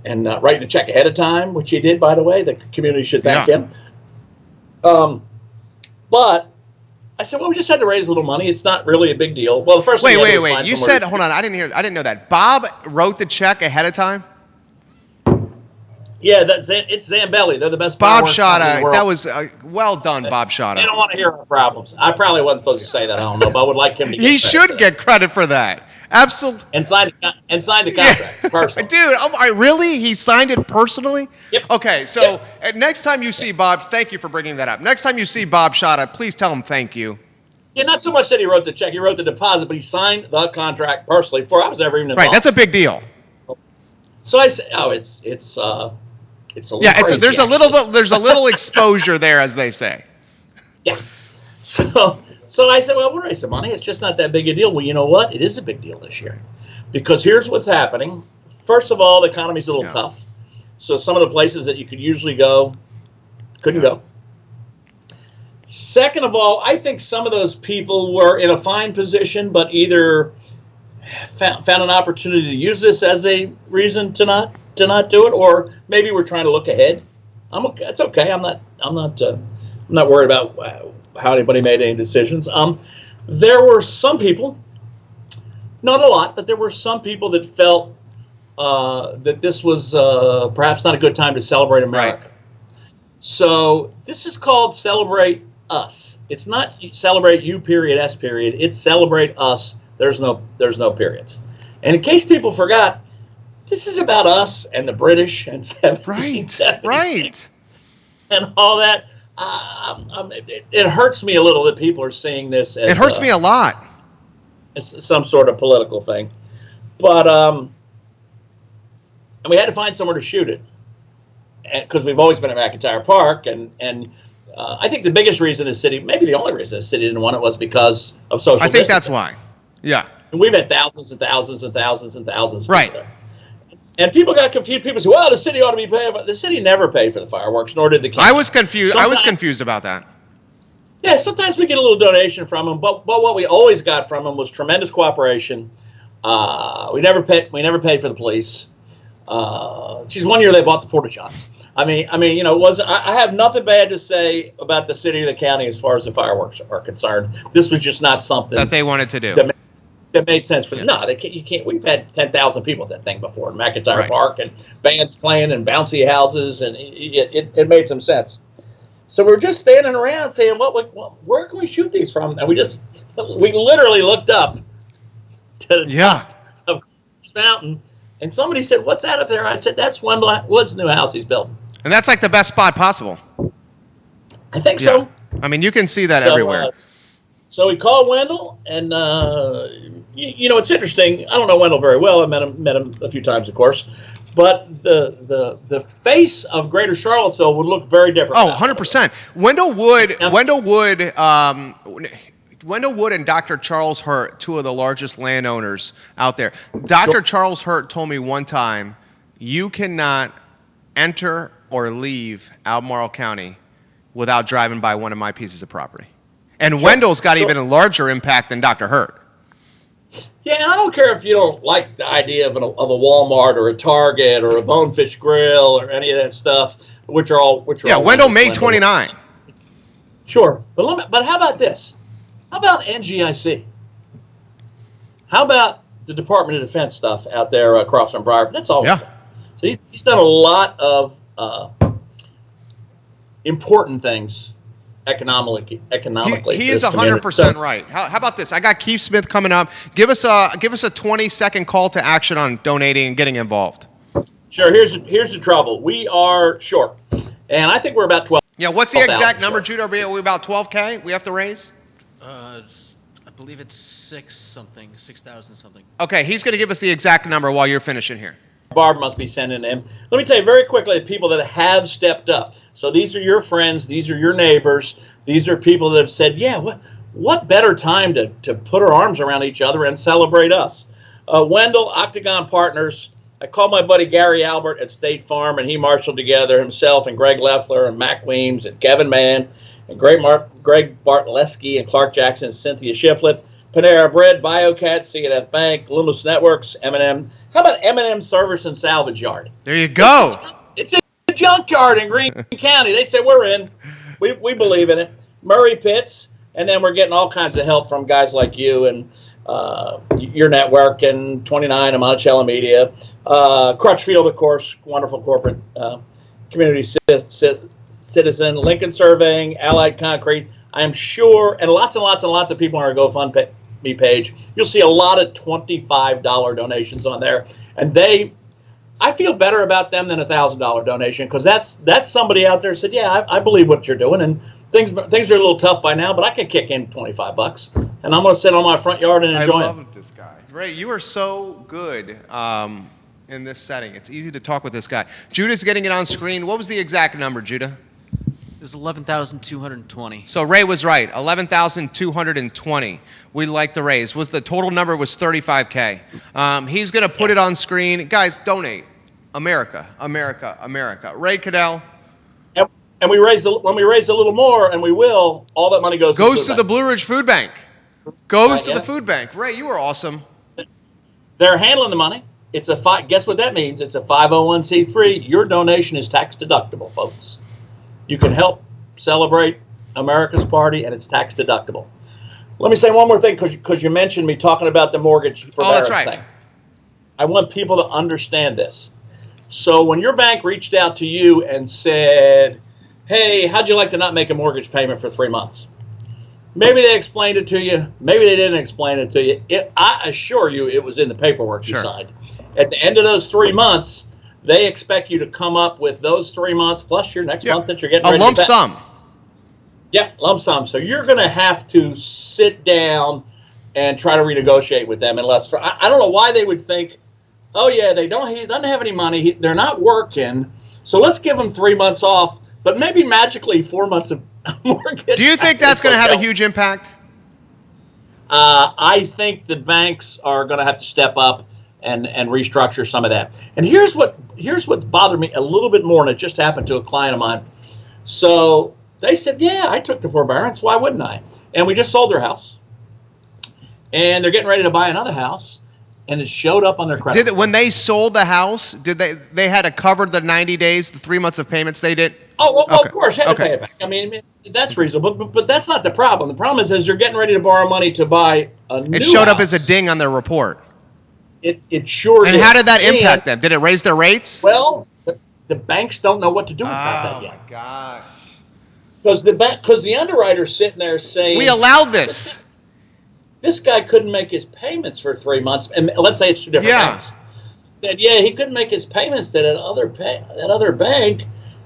and writing the check ahead of time, which he did, by the way. The community should thank him. But I said, well, we just had to raise a little money. It's not really a big deal. Well, the first thing wait. You said, hold on, I didn't know that. Bob wrote the check ahead of time? Yeah, it's Zambelli. They're the best. Bob Shada. That was well done, Bob Shada. They don't want to hear our problems. I probably wasn't supposed to say that. I don't know, but I would like him to. He should get credit for that. Absolutely. And sign the contract personally. Dude, really? He signed it personally? Yep. Okay, so next time you see Bob, thank you for bringing that up. Next time you see Bob Shada, please tell him thank you. Yeah, not so much that he wrote the check. He wrote the deposit, but he signed the contract personally before I was ever even involved. Right, that's a big deal. So I said, it's a little crazy, there's a little exposure there, as they say. Yeah. So I said, well, we'll raise some money. It's just not that big a deal. Well, you know what? It is a big deal this year. Because here's what's happening. First of all, the economy's a little tough. So some of the places that you could usually go, couldn't go. Second of all, I think some of those people were in a fine position, but either found an opportunity to use this as a reason to not to not do it, or maybe we're trying to look ahead. It's okay. I'm not worried about how anybody made any decisions. There were some people, not a lot, but there were some people that felt that this was perhaps not a good time to celebrate America. Right. So this is called Celebrate Us. It's not Celebrate You, period, S, period. It's Celebrate Us. There's no periods. And in case people forgot, this is about us and the British and 1776 Right. and all that. It hurts me a little that people are seeing this as It hurts me a lot. as some sort of political thing. But and we had to find somewhere to shoot it, because we've always been at McIntyre Park, and I think the biggest reason the city, maybe the only reason the city didn't want it, was because of social I think distancing. that's why. Yeah. And we've had thousands and thousands and thousands and thousands of Right. people there. And people got confused. People say, well, the city ought to be paying. The city never paid for the fireworks, nor did the county. I was confused. I was Sometimes- confused about that. Yeah, sometimes we get a little donation from them, but what we always got from them was tremendous cooperation. We never paid for the police. Geez, one year they bought the porta johns. I mean, it wasn't. I have nothing bad to say about the city or the county as far as the fireworks are concerned. This was just not something That they wanted to do. that made sense for them. No, you can't. We've had 10,000 people at that thing before in McIntyre Right. Park, and bands playing and bouncy houses, and it made some sense. So we're just standing around saying, where can we shoot these from? And we literally looked up to the top of Cruise Mountain, and somebody said, "What's that up there?" I said, "That's Wendell Wood's new house he's building." And that's like the best spot possible. I think so. I mean, you can see that So, everywhere. So we called Wendell, and it's interesting. I don't know Wendell very well. I met him a few times, of course, but the face of Greater Charlottesville would look very different. Oh, 100%. Wendell Wood and Dr. Charles Hurt, two of the largest landowners out there. Dr. Charles Hurt told me one time, you cannot enter or leave Albemarle County without driving by one of my pieces of property. And Wendell's got even a larger impact than Dr. Hurt. Yeah, and I don't care if you don't like the idea of a Walmart or a Target or a Bonefish Grill or any of that stuff, which are all Wendell made 29. Sure, but how about this? How about NGIC? How about the Department of Defense stuff out there across from Briar? That's all. Yeah. So he's done a lot of important things economically. He is 100% right. How about this? I got Keith Smith coming up. Give us a 20-second call to action on donating and getting involved. Sure. Here's the trouble. We are short, and I think we're about 12. Yeah. What's the exact number, Judah? Are we about 12K? We have to raise. I believe it's 6,000 something. Okay. He's going to give us the exact number while you're finishing here. Barb must be sending them. Let me tell you very quickly the people that have stepped up. So these are your friends. These are your neighbors. These are people that have said, yeah, what better time to put our arms around each other and celebrate us? Wendell, Octagon Partners. I called my buddy Gary Albert at State Farm, and he marshaled together himself and Greg Leffler and Mac Weems and Kevin Mann and Greg Bartlesky and Clark Jackson and Cynthia Shiflett. Panera Bread, BioCat, C&F Bank, Lumos Networks, M&M. How about M&M Service and Salvage Yard? There you go. It's a junkyard in Greene County. They say we're in. We believe in it. Murray Pitts, and then we're getting all kinds of help from guys like you and your network and 29 and Monticello Media. Crutchfield, of course, wonderful corporate community citizen. Lincoln Surveying, Allied Concrete. I am sure, and lots of people on our GoFundMe page. You'll see a lot of $25 donations on there, and I feel better about them than a $1,000 donation, because that's somebody out there said, yeah, I believe what you're doing, and things are a little tough by now, but I can kick in $25, and I'm going to sit on my front yard and enjoy it. I love this guy. Ray, you are so good in this setting. It's easy to talk with this guy. Judah's getting it on screen. What was the exact number, Judah? It was 11,220. So Ray was right. 11,220. We'd like to raise. The total number was 35K. He's going to put it on screen. Guys, donate. America, America, America. Ray Caddell. And when we raise a little more, and we will, all that money goes to the Blue Ridge Food Bank. Goes to the food bank. Ray, you are awesome. They're handling the money. Guess what that means? It's a 501c3. Your donation is tax deductible, folks. You can help celebrate America's party, and it's tax deductible. Let me say one more thing, because you mentioned me talking about the mortgage forbearance thing. I want people to understand this. So when your bank reached out to you and said, hey, how'd you like to not make a mortgage payment for 3 months? Maybe they explained it to you. Maybe they didn't explain it to you. I assure you it was in the paperwork you signed. At the end of those 3 months, they expect you to come up with those 3 months plus your next month that you're getting ready to pay. A lump sum. Yeah, lump sum. So you're going to have to sit down and try to renegotiate with them. Unless I don't know why they would think, oh yeah, he doesn't have any money. They're not working. So let's give them 3 months off, but maybe magically 4 months of mortgage. Do you think that's going to have a huge impact? I think the banks are going to have to step up and restructure some of that. And here's what bothered me a little bit more, and it just happened to a client of mine. So they said, yeah, I took the forbearance. Why wouldn't I? And we just sold their house. And they're getting ready to buy another house, and it showed up on their credit. When they sold the house, did they had to cover the 90 days, the 3 months of payments they did? Oh, well, okay. Of course, had to pay it back. I mean, that's reasonable, but that's not the problem. The problem is they're getting ready to borrow money to buy a new It showed house. up as a ding on their report. It sure did. And how did that impact them? Did it raise their rates? Well, the banks don't know what to do about that yet. Oh, my gosh. Because the underwriter's sitting there saying, we allowed this. This guy couldn't make his payments for 3 months. And let's say it's two different banks. Said, yeah, he couldn't make his payments to that other bank.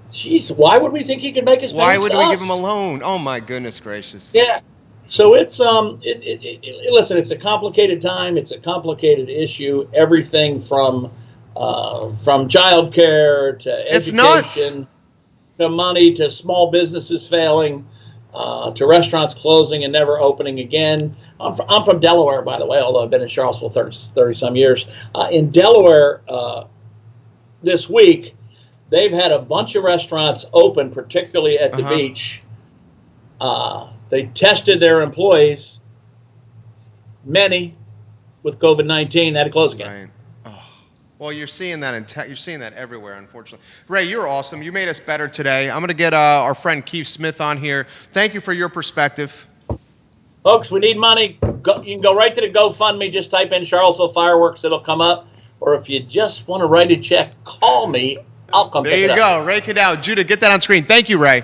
Jeez, why would we think he could make his payments? Why would we give him a loan? Oh my goodness gracious. Yeah. So it's listen, it's a complicated time. It's a complicated issue. Everything from childcare to education, to money, to small businesses failing, to restaurants closing and never opening again. I'm from Delaware, by the way, although I've been in Charlottesville 30-some years. In Delaware this week, they've had a bunch of restaurants open, particularly at the beach. They tested their employees, many with COVID-19, had to close again. Right. Oh. Well, you're seeing that you're seeing that everywhere, unfortunately. Ray, you're awesome. You made us better today. I'm going to get our friend Keith Smith on here. Thank you for your perspective. Folks, we need money. You can go right to the GoFundMe. Just type in Charlottesville Fireworks. It'll come up. Or if you just want to write a check, call me. I'll come pick it up. There you go. Ray Caddell. Judah, get that on screen. Thank you, Ray.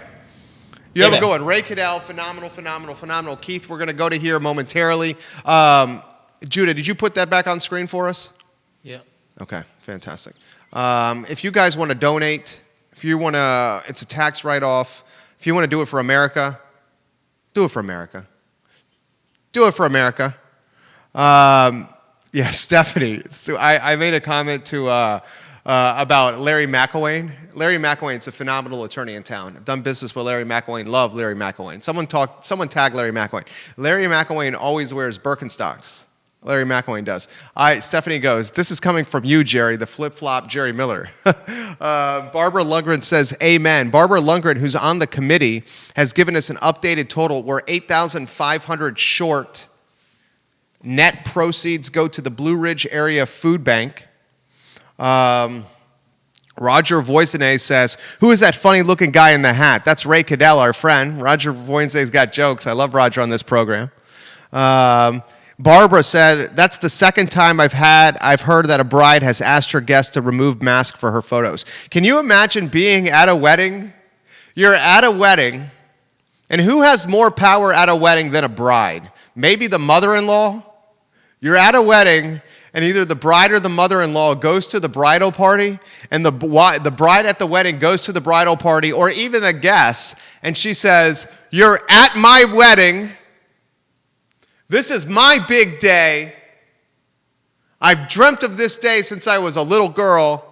You have a good one. Ray Caddell, phenomenal. Keith, we're going to go to here momentarily. Judah, did you put that back on screen for us? Yeah. Okay, fantastic. If you guys want to donate, if you want to, it's a tax write-off. If you want to do it for America, do it for America. Do it for America. Yeah, Stephanie. So I made a comment to about Larry McElwain. Larry McElwain's a phenomenal attorney in town. I've done business with Larry McElwain. Love Larry McElwain. Someone tag Larry McElwain. Larry McElwain always wears Birkenstocks. Larry McElwain does. Stephanie goes, this is coming from you, Jerry, the flip-flop Jerry Miller. Barbara Lundgren says, amen. Barbara Lundgren, who's on the committee, has given us an updated total. We're $8,500 short. Net proceeds go to the Blue Ridge Area Food Bank. Roger Voisinay says, who is that funny-looking guy in the hat? That's Ray Caddell, our friend. Roger Voisinay's got jokes. I love Roger on this program. Barbara said, that's the second time I've heard that a bride has asked her guest to remove mask for her photos. Can you imagine being at a wedding? You're at a wedding, and who has more power at a wedding than a bride? Maybe the mother-in-law? You're at a wedding, and either the bride or the mother-in-law goes to the bridal party, and the bride at the wedding goes to the bridal party, or even the guests, and she says, you're at my wedding. This is my big day. I've dreamt of this day since I was a little girl.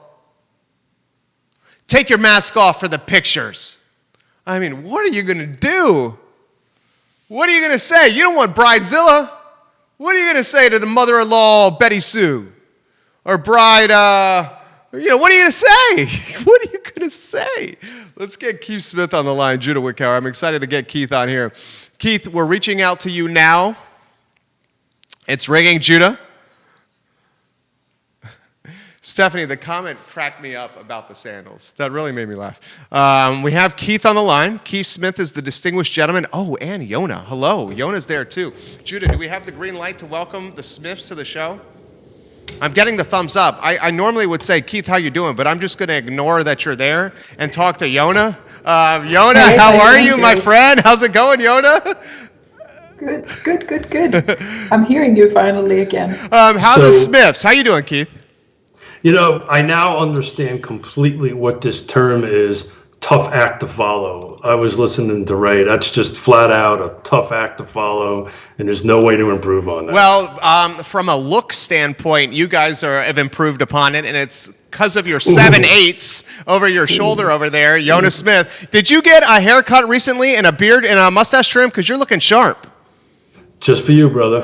Take your mask off for the pictures. I mean, what are you going to do? What are you going to say? You don't want Bridezilla. What are you going to say to the mother-in-law, Betty Sue? Or bride, what are you going to say? What are you going to say? Let's get Keith Smith on the line, Judah Wickower. I'm excited to get Keith on here. Keith, we're reaching out to you now. It's ringing, Judah. Stephanie, the comment cracked me up about the sandals. That really made me laugh. We have Keith on the line. Keith Smith is the distinguished gentleman. Oh, and Yona. Hello. Yona's there, too. Judah, do we have the green light to welcome the Smiths to the show? I'm getting the thumbs up. I normally would say, Keith, how you doing? But I'm just going to ignore that you're there and talk to Yona. Yona, Hey, how are thank you, my friend? How's it going, Yona? Good. I'm hearing you finally again. How the So- Smiths? How you doing, Keith? You know, I now understand completely what this term is, tough act to follow. I was listening to Ray. That's just flat out a tough act to follow, and there's no way to improve on that. Well, from a look standpoint, you guys have improved upon it, and it's because of your 7/8 over your shoulder over there, Yona Smith. Did you get a haircut recently and a beard and a mustache trim? Because you're looking sharp. Just for you, brother.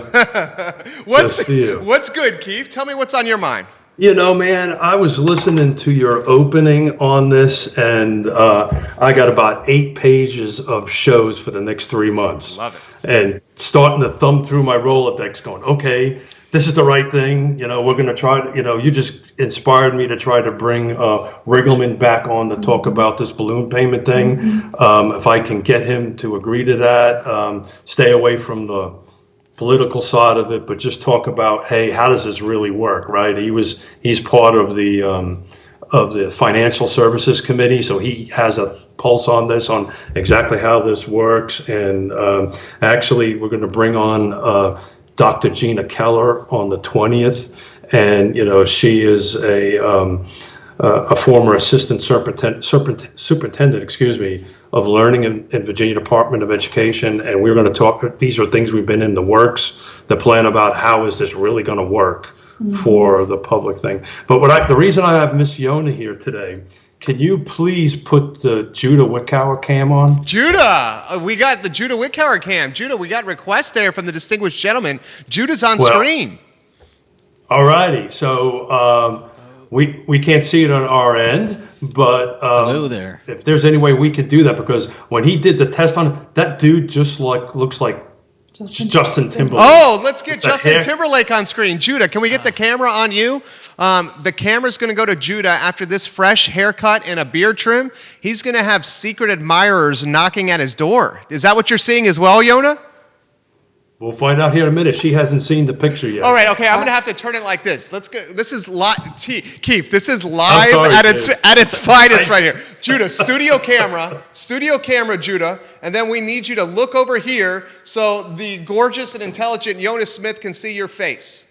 What's Just for you. What's good, Keith? Tell me what's on your mind. You know, man, I was listening to your opening on this, and I got about 8 pages of shows for the next 3 months. Love it. And starting to thumb through my Rolodex going, okay, this is the right thing. You know, we're going to try to, you know, you just inspired me to try to bring Riggleman back on to talk about this balloon payment thing. If I can get him to agree to that, stay away from the political side of it, but just talk about, hey, how does this really work, right? He's part of the financial services committee, so he has a pulse on this, on exactly how this works. And actually, we're going to bring on Dr. Gina Keller on the 20th, and you know, she is a former assistant superintendent, excuse me, of learning in Virginia Department of Education, and we're going to talk. These are things we've been in the works, the plan about how is this really going to work for the public thing. But the reason I have Miss Yona here today, can you please put the Judah Wickower cam on? Judah, we got the Judah Wickower cam. Judah, we got requests there from the distinguished gentleman. Judah's on screen. All righty, so we can't see it on our end. But Hello there. if there's any way we could do that, because when he did the test on it, that dude just looks like Justin Timberlake. Oh, let's get The Justin hair- Timberlake on screen. Judah, can we get the camera on you? The camera's going to go to Judah after this fresh haircut and a beard trim. He's going to have secret admirers knocking at his door. Is that what you're seeing as well, Yona? We'll find out here in a minute. She hasn't seen the picture yet. All right, okay, I'm going to have to turn it like this. Let's go. This is Keith, this is live sorry, at its finest right here. Judah, studio camera, Judah, and then we need you to look over here so the gorgeous and intelligent Yona Smith can see your face.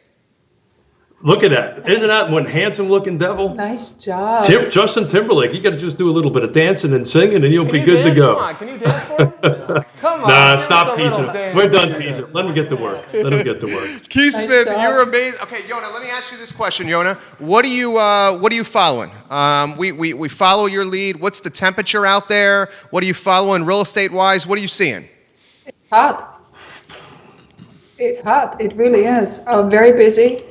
Look at that. Isn't that one handsome-looking devil? Nice job. Justin Timberlake. You got to just do a little bit of dancing and singing, and you'll be good to go. Come on, can you dance for him? Come on. Nah, give stop us a little teasing. dance. We're done teasing. Let him get to work. Keith Nice Smith, job. you're amazing. Okay, Yona, let me ask you this question, Yona. What are you following? We follow your lead. What's the temperature out there? What are you following real estate wise? What are you seeing? Hot. It's hot. It really is. Very busy.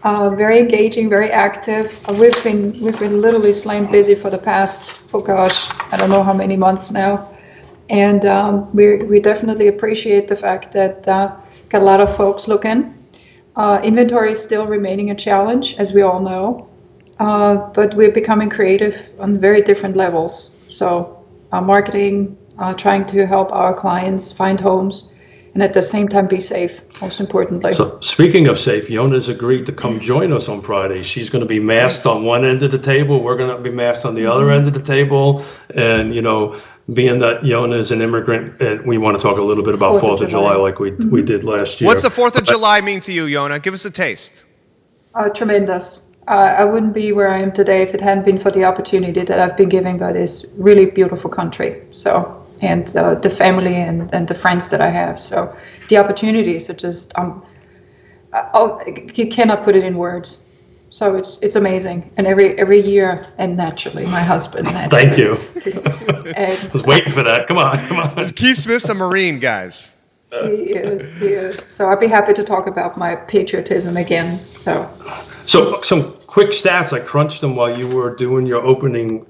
Very engaging, very active. We've been literally slammed busy for the past, I don't know how many months now, and we definitely appreciate the fact that got a lot of folks looking. Inventory is still remaining a challenge, as we all know, but we're becoming creative on very different levels. So marketing, trying to help our clients find homes, and at the same time be safe, most importantly. So speaking of safe, Yona's agreed to come join us on Friday. She's going to be masked on one end of the table. We're going to be masked on the other end of the table. And, you know, being that Yona is an immigrant, and we want to talk a little bit about 4th of July like we did last year. What's the 4th of July mean to you, Yona? Give us a taste. Tremendous. I wouldn't be where I am today if it hadn't been for the opportunity that I've been given by this really beautiful country. So, and the family and the friends that I have. So the opportunities are just, you cannot put it in words. So it's amazing. And every year, and naturally, my husband. Thank you. And I was waiting for that. Come on. Keith Smith's a Marine, guys. he is. So I'd be happy to talk about my patriotism again. So some quick stats. I crunched them while you were doing your opening.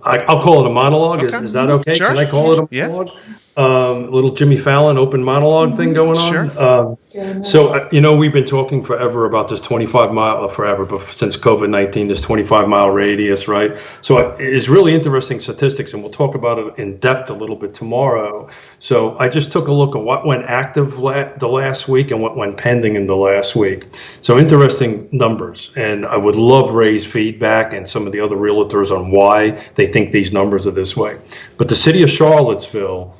I'll call it a monologue. Okay. Is that okay? Sure. Can I call it a Yeah. monologue? little Jimmy Fallon open monologue thing going on. Sure. So, we've been talking forever about this 25-mile, forever, but since COVID-19, this 25-mile radius, right? So it's really interesting statistics, and we'll talk about it in depth a little bit tomorrow. So I just took a look at what went active the last week and what went pending in the last week. So interesting numbers, and I would love Ray's feedback and some of the other realtors on why they think these numbers are this way. But the city of Charlottesville,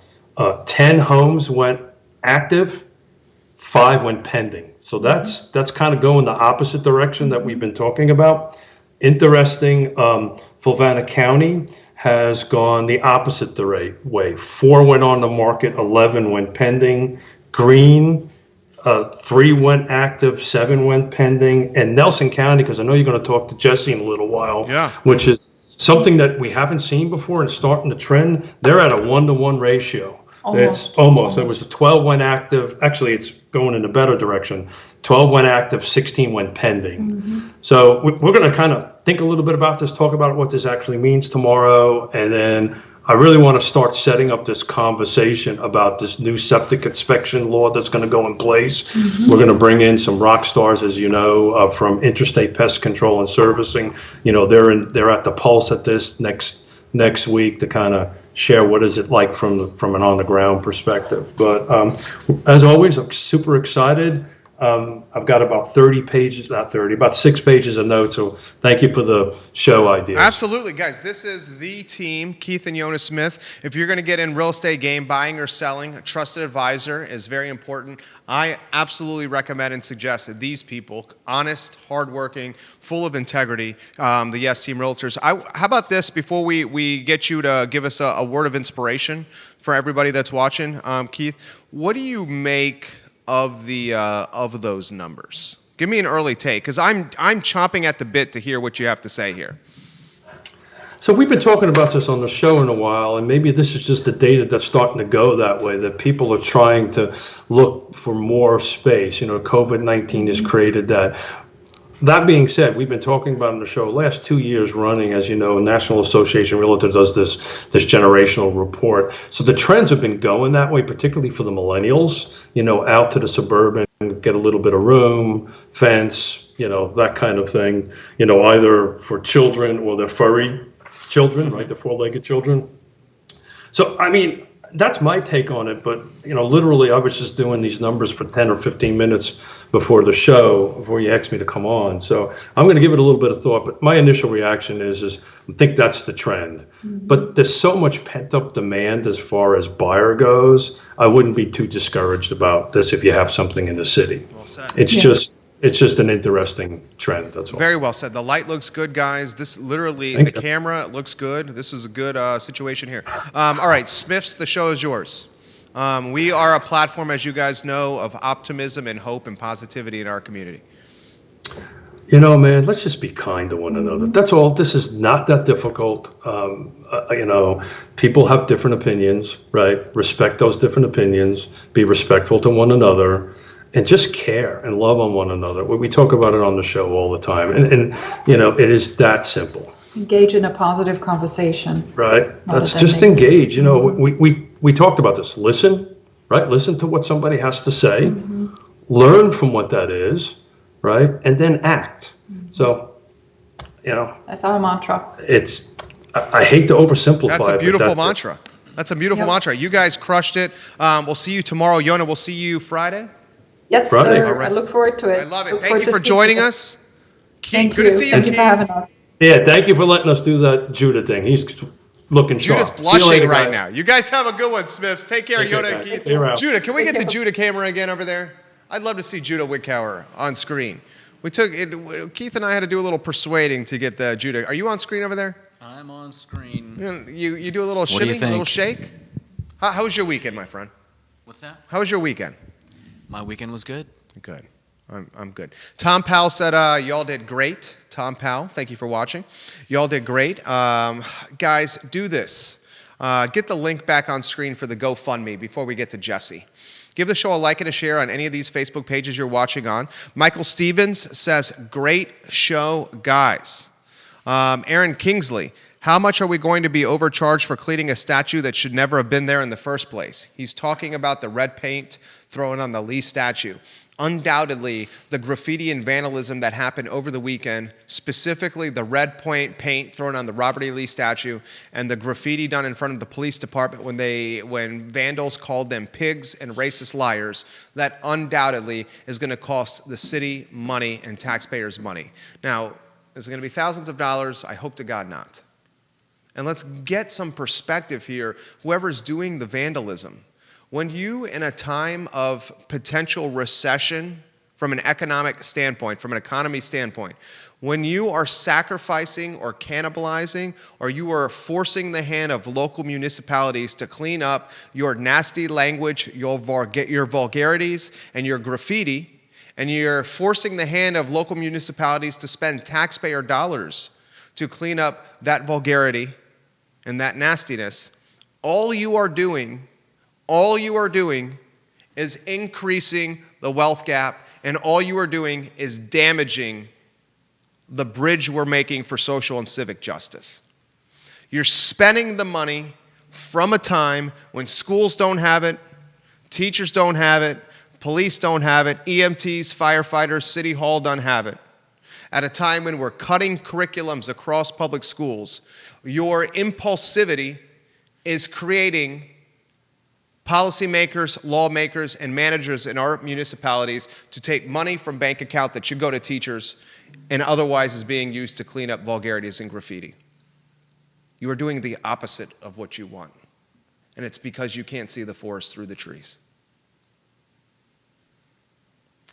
10 homes went active, 5 went pending. So that's kind of going the opposite direction that we've been talking about. Interesting, Fluvanna County has gone the opposite way. 4 went on the market, 11 went pending. Greene, 3 went active, 7 went pending. And Nelson County, because I know you're going to talk to Jesse in a little while, which is something that we haven't seen before and starting to trend. They're at a 1-to-1 ratio. It's almost. It was 12 went active. Actually, it's going in a better direction. 12 went active, 16 went pending. So we're going to kind of think a little bit about this, talk about what this actually means tomorrow, and then I really want to start setting up this conversation about this new septic inspection law that's going to go in place. We're going to bring in some rock stars, as you know, from Interstate Pest Control and Servicing. They're at the pulse at this next week to kind of share what is it like from an on-the-ground perspective. But as always, I'm super excited. I've got about 6 pages of notes, so thank you for the show ideas. Absolutely, guys. This is the team, Keith and Jonas Smith. If you're going to get in real estate game, buying or selling, a trusted advisor is very important. I absolutely recommend and suggest that these people, honest, hardworking, full of integrity, the Yes Team Realtors. How about this before we get you to give us a word of inspiration for everybody that's watching? Keith, what do you make of those numbers? Give me an early take, because I'm chomping at the bit to hear what you have to say here. So we've been talking about this on the show in a while, and maybe this is just the data that's starting to go that way, that people are trying to look for more space. COVID-19 has created that. That being said, we've been talking about on the show last 2 years running, as you know, National Association of Realtors does this generational report. So the trends have been going that way, particularly for the millennials, out to the suburban, get a little bit of room, fence, that kind of thing, either for children or their furry children, right, the 4-legged children. So, I mean, that's my take on it, but literally I was just doing these numbers for 10 or 15 minutes before the show, before you asked me to come on. So I'm going to give it a little bit of thought, but my initial reaction is I think that's the trend. But there's so much pent-up demand as far as buyer goes, I wouldn't be too discouraged about this if you have something in the city. Well said. It's just an interesting trend, that's all. Very well said. The light looks good, guys. This literally, Thank the you. camera looks good. This is a good situation here. All right, Smiths, the show is yours. We are a platform, as you guys know, of optimism and hope and positivity in our community. Man, let's just be kind to one another. That's all. This is not that difficult. People have different opinions, right? Respect those different opinions. Be respectful to one another. And just care and love on one another. We talk about it on the show all the time. And it is that simple. Engage in a positive conversation. Right? That's just engage. We talked about this. Listen, right? Listen to what somebody has to say. Learn from what that is, right? And then act. So, That's our mantra. I hate to oversimplify it. That's a beautiful but mantra. That's a beautiful mantra. You guys crushed it. We'll see you tomorrow. Yona, we'll see you Friday. Yes, Friday. sir. All right. I look forward to it. I love it. Look Thank forward you for to joining seeing us. Keith, Thank good you. to see you, Thank you Keith. for having us. Yeah, thank you for letting us do that Judah thing. He's looking sharp. Judah's See you blushing later, right guys. now. You guys have a good one, Smiths. Take care, Take care, Yona and guys. Keith. See you around. Judah, can we get the care. Judah camera again over there? I'd love to see Judah Wickower on screen. Keith and I had to do a little persuading to get the Judah. Are you on screen over there? I'm on screen. You do a little do you shimmy, a little think? shake? How was your weekend, my friend? What's that? How was your weekend? My weekend was good. Good. I'm good. Tom Powell said y'all did great. Tom Powell, thank you for watching. Y'all did great. Guys, do this. Get the link back on screen for the GoFundMe before we get to Jesse. Give the show a like and a share on any of these Facebook pages you're watching on. Michael Stevens says, great show, guys. Aaron Kingsley, How much are we going to be overcharged for cleaning a statue that should never have been there in the first place? He's talking about the red paint thrown on the Lee statue. Undoubtedly, the graffiti and vandalism that happened over the weekend, specifically the red paint thrown on the Robert E. Lee statue and the graffiti done in front of the police department when vandals called them pigs and racist liars, that undoubtedly is going to cost the city money and taxpayers money. Now, is it going to be thousands of dollars? I hope to God not. And let's get some perspective here, whoever's doing the vandalism. When you, in a time of potential recession, from an economic standpoint, from an economy standpoint, when you are sacrificing or cannibalizing, or you are forcing the hand of local municipalities to clean up your nasty language, your vulgarities, and your graffiti, and you're forcing the hand of local municipalities to spend taxpayer dollars to clean up that vulgarity and that nastiness, all you are doing is increasing the wealth gap, and all you are doing is damaging the bridge we're making for social and civic justice. You're spending the money from a time when schools don't have it, teachers don't have it, police don't have it, EMTs, firefighters, City Hall don't have it. At a time when we're cutting curriculums across public schools, your impulsivity is creating policymakers, lawmakers, and managers in our municipalities to take money from bank account that should go to teachers and otherwise is being used to clean up vulgarities and graffiti. You are doing the opposite of what you want. And it's because you can't see the forest through the trees.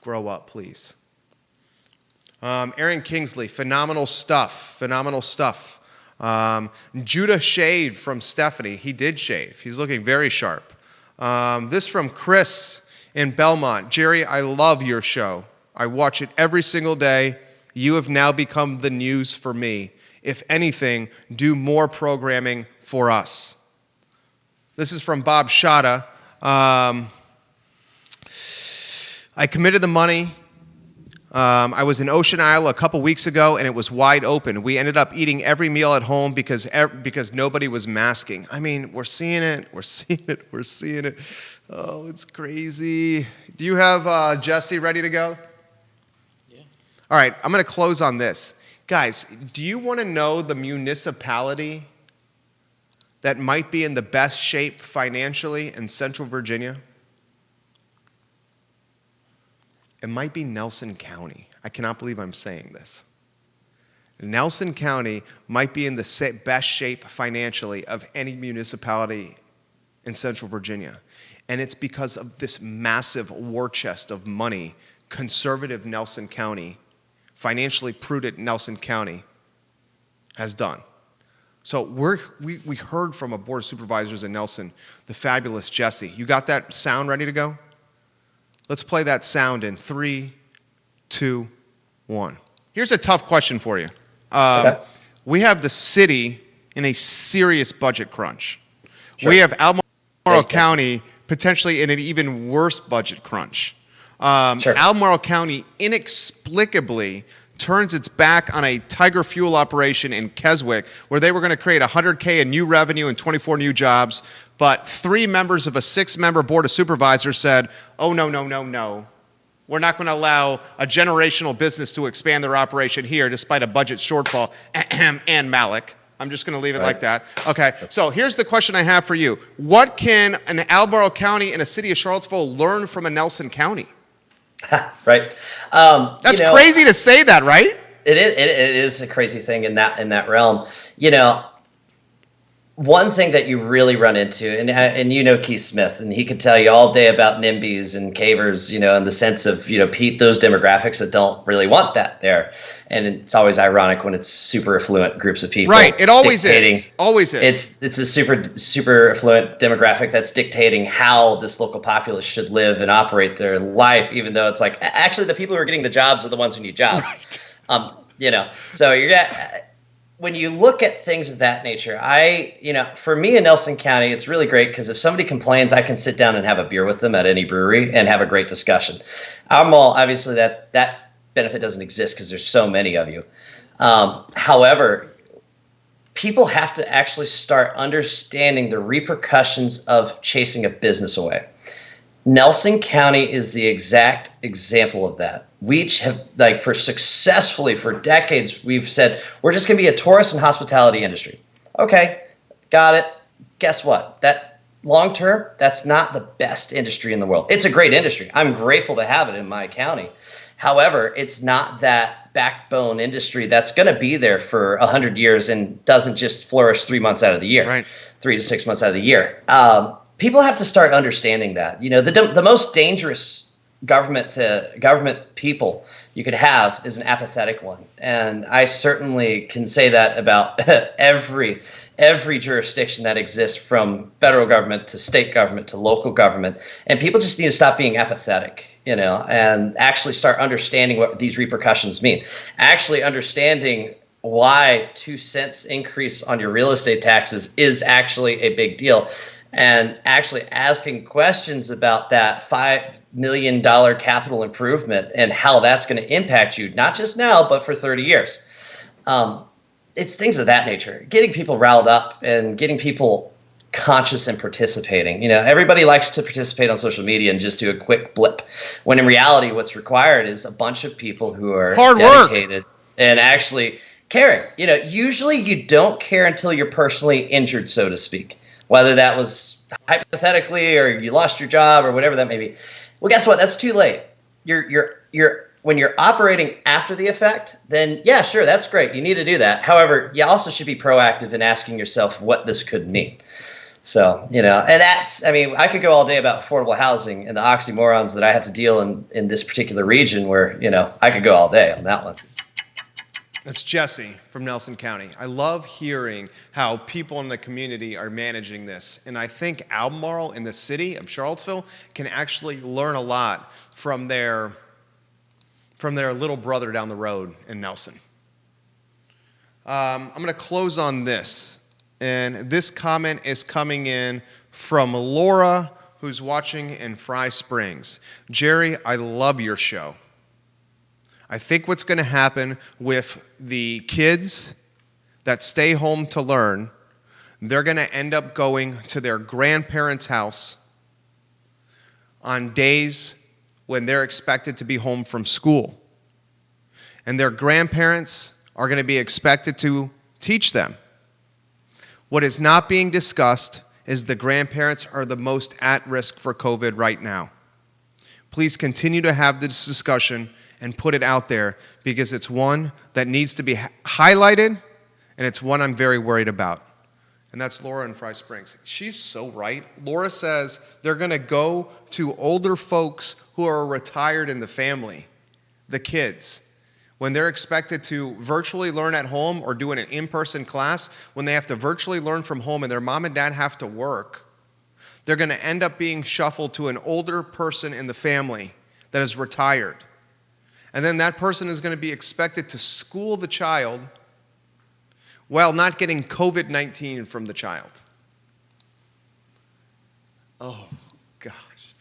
Grow up, please. Aaron Kingsley, phenomenal stuff. Judah shaved from Stephanie. He did shave. He's looking very sharp. This from Chris in Belmont. Jerry, I love your show. I watch it every single day. You have now become the news for me. If anything, do more programming for us. This is from Bob Shada. I committed the money. I was in Ocean Isle a couple weeks ago, and it was wide open. We ended up eating every meal at home because nobody was masking. I mean, we're seeing it. Oh, it's crazy. Do you have Jesse ready to go? Yeah. All right, I'm going to close on this. Guys, do you want to know the municipality that might be in the best shape financially in Central Virginia? It might be Nelson County. I cannot believe I'm saying this. Nelson County might be in the best shape financially of any municipality in Central Virginia. And it's because of this massive war chest of money conservative Nelson County, financially prudent Nelson County has done. So we heard from a board of supervisors in Nelson, the fabulous Jesse. You got that sound ready to go? Let's play that sound in 3, 2, 1. Here's a tough question for you. Okay. We have the city in a serious budget crunch. Sure. We have Albemarle County potentially in an even worse budget crunch. Sure. Albemarle County inexplicably turns its back on a Tiger Fuel operation in Keswick where they were going to create $100K in new revenue and 24 new jobs, but 3 members of a 6-member board of supervisors said, oh, no. We're not going to allow a generational business to expand their operation here despite a budget shortfall. And Malik. I'm just going to leave it like that. Okay, so here's the question I have for you. What can an Albemarle County and a city of Charlottesville learn from a Nelson County? Right. That's crazy to say that, right? It is a crazy thing in that realm. One thing that you really run into, and Keith Smith, and he could tell you all day about NIMBYs and cavers, in the sense of, those demographics that don't really want that there. And it's always ironic when it's super affluent groups of people. Right, it always is. Always is. It's a super affluent demographic that's dictating how this local populace should live and operate their life, even though it's like, actually the people who are getting the jobs are the ones who need jobs. Right. So you're when you look at things of that nature, for me in Nelson County, it's really great because if somebody complains, I can sit down and have a beer with them at any brewery and have a great discussion. Albemarle, obviously, that benefit doesn't exist because there's so many of you. However, people have to actually start understanding the repercussions of chasing a business away. Nelson County is the exact example of that. We have, like, for decades, we've said, we're just going to be a tourist and hospitality industry. Okay, got it. Guess what? That long term, that's not the best industry in the world. It's a great industry. I'm grateful to have it in my county. However, it's not that backbone industry that's going to be there for 100 years and doesn't just flourish 3 months out of the year, Right. 3 to 6 months out of the year. People have to start understanding that. You know, the most dangerous government people you could have is an apathetic one, and I certainly can say that about every jurisdiction that exists, from federal government to state government to local government. And people just need to stop being apathetic, you know, and actually start understanding what these repercussions mean. Actually understanding why 2 cents increase on your real estate taxes is actually a big deal. And actually asking questions about that $5 million capital improvement and how that's going to impact you, not just now, but for 30 years. It's things of that nature, getting people riled up and getting people conscious and participating. You know, everybody likes to participate on social media and just do a quick blip, when in reality, what's required is a bunch of people who are Hard work. dedicated and actually caring. You know, usually you don't care until you're personally injured, so to speak, whether that was hypothetically or you lost your job or whatever that may be. Well, guess what? That's too late. When you're operating after the effect, then yeah, sure, that's great. You need to do that. However, you also should be proactive in asking yourself what this could mean. So, you know, and that's, I mean, I could go all day about affordable housing and the oxymorons that I had to deal in this particular region where, you know, I could go all day on that one. That's Jesse from Nelson County. I love hearing how people in the community are managing this. And I think Albemarle in the city of Charlottesville can actually learn a lot from their little brother down the road in Nelson. I'm going to close on this. And this comment is coming in from Laura, who's watching in Fry Springs. Jerry, I love your show. I think what's going to happen with the kids that stay home to learn, they're going to end up going to their grandparents' house on days when they're expected to be home from school. And their grandparents are going to be expected to teach them. What is not being discussed is the grandparents are the most at risk for COVID right now. Please continue to have this discussion and put it out there, because it's one that needs to be highlighted, and it's one I'm very worried about. And that's Laura in Fry Springs. She's so right. Laura says they're going to go to older folks who are retired in the family, the kids, when they're expected to virtually learn at home or do an in-person class, when they have to virtually learn from home and their mom and dad have to work. They're going to end up being shuffled to an older person in the family that is retired. And then that person is going to be expected to school the child while not getting COVID-19 from the child. Oh, gosh.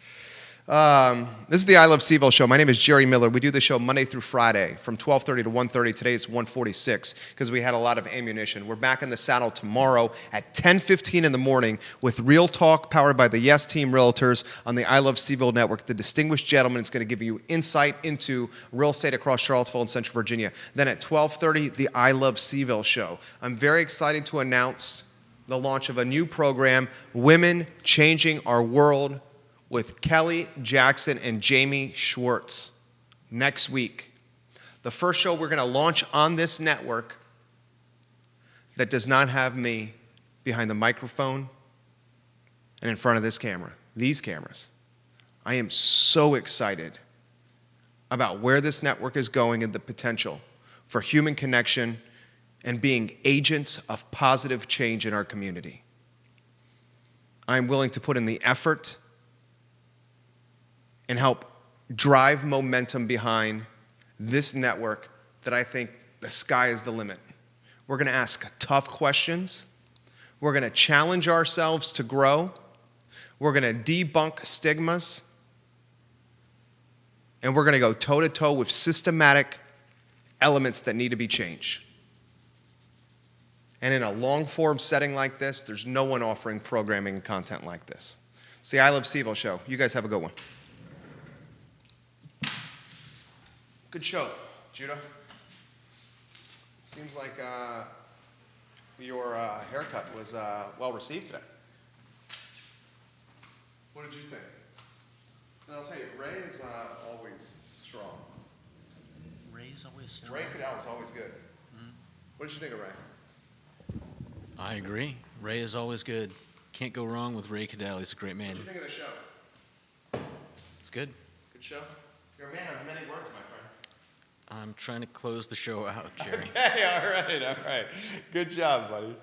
This is the I Love CVille Show. My name is Jerry Miller. We do the show Monday through Friday from 12:30 to 1:30. Today is 1:46 because we had a lot of ammunition. We're back in the saddle tomorrow at 10:15 in the morning with Real Talk powered by the Yes Team Realtors on the I Love CVille Network. The distinguished gentleman is going to give you insight into real estate across Charlottesville and Central Virginia. Then at 12:30, the I Love CVille Show. I'm very excited to announce the launch of a new program, Women Changing Our World, with Kelly Jackson and Jamie Schwartz next week. The first show we're going to launch on this network that does not have me behind the microphone and in front of this camera, these cameras. I am so excited about where this network is going and the potential for human connection and being agents of positive change in our community. I'm willing to put in the effort and help drive momentum behind this network that I think the sky is the limit. We're going to ask tough questions. We're going to challenge ourselves to grow. We're going to debunk stigmas. And we're going to go toe-to-toe with systematic elements that need to be changed. And in a long-form setting like this, there's no one offering programming and content like this. It's the I Love CVille Show. You guys have a good one. Good show, Judah. Seems like your haircut was well received today. What did you think? And I'll tell you, Ray is always strong. Ray's always strong. Ray Caddell is always good. What did you think of Ray? I agree. Ray is always good. Can't go wrong with Ray Caddell. He's a great man. What did you think of the show? It's good. Good show? You're a man of many words, my friend. I'm trying to close the show out, Jerry. Okay, all right. Good job, buddy.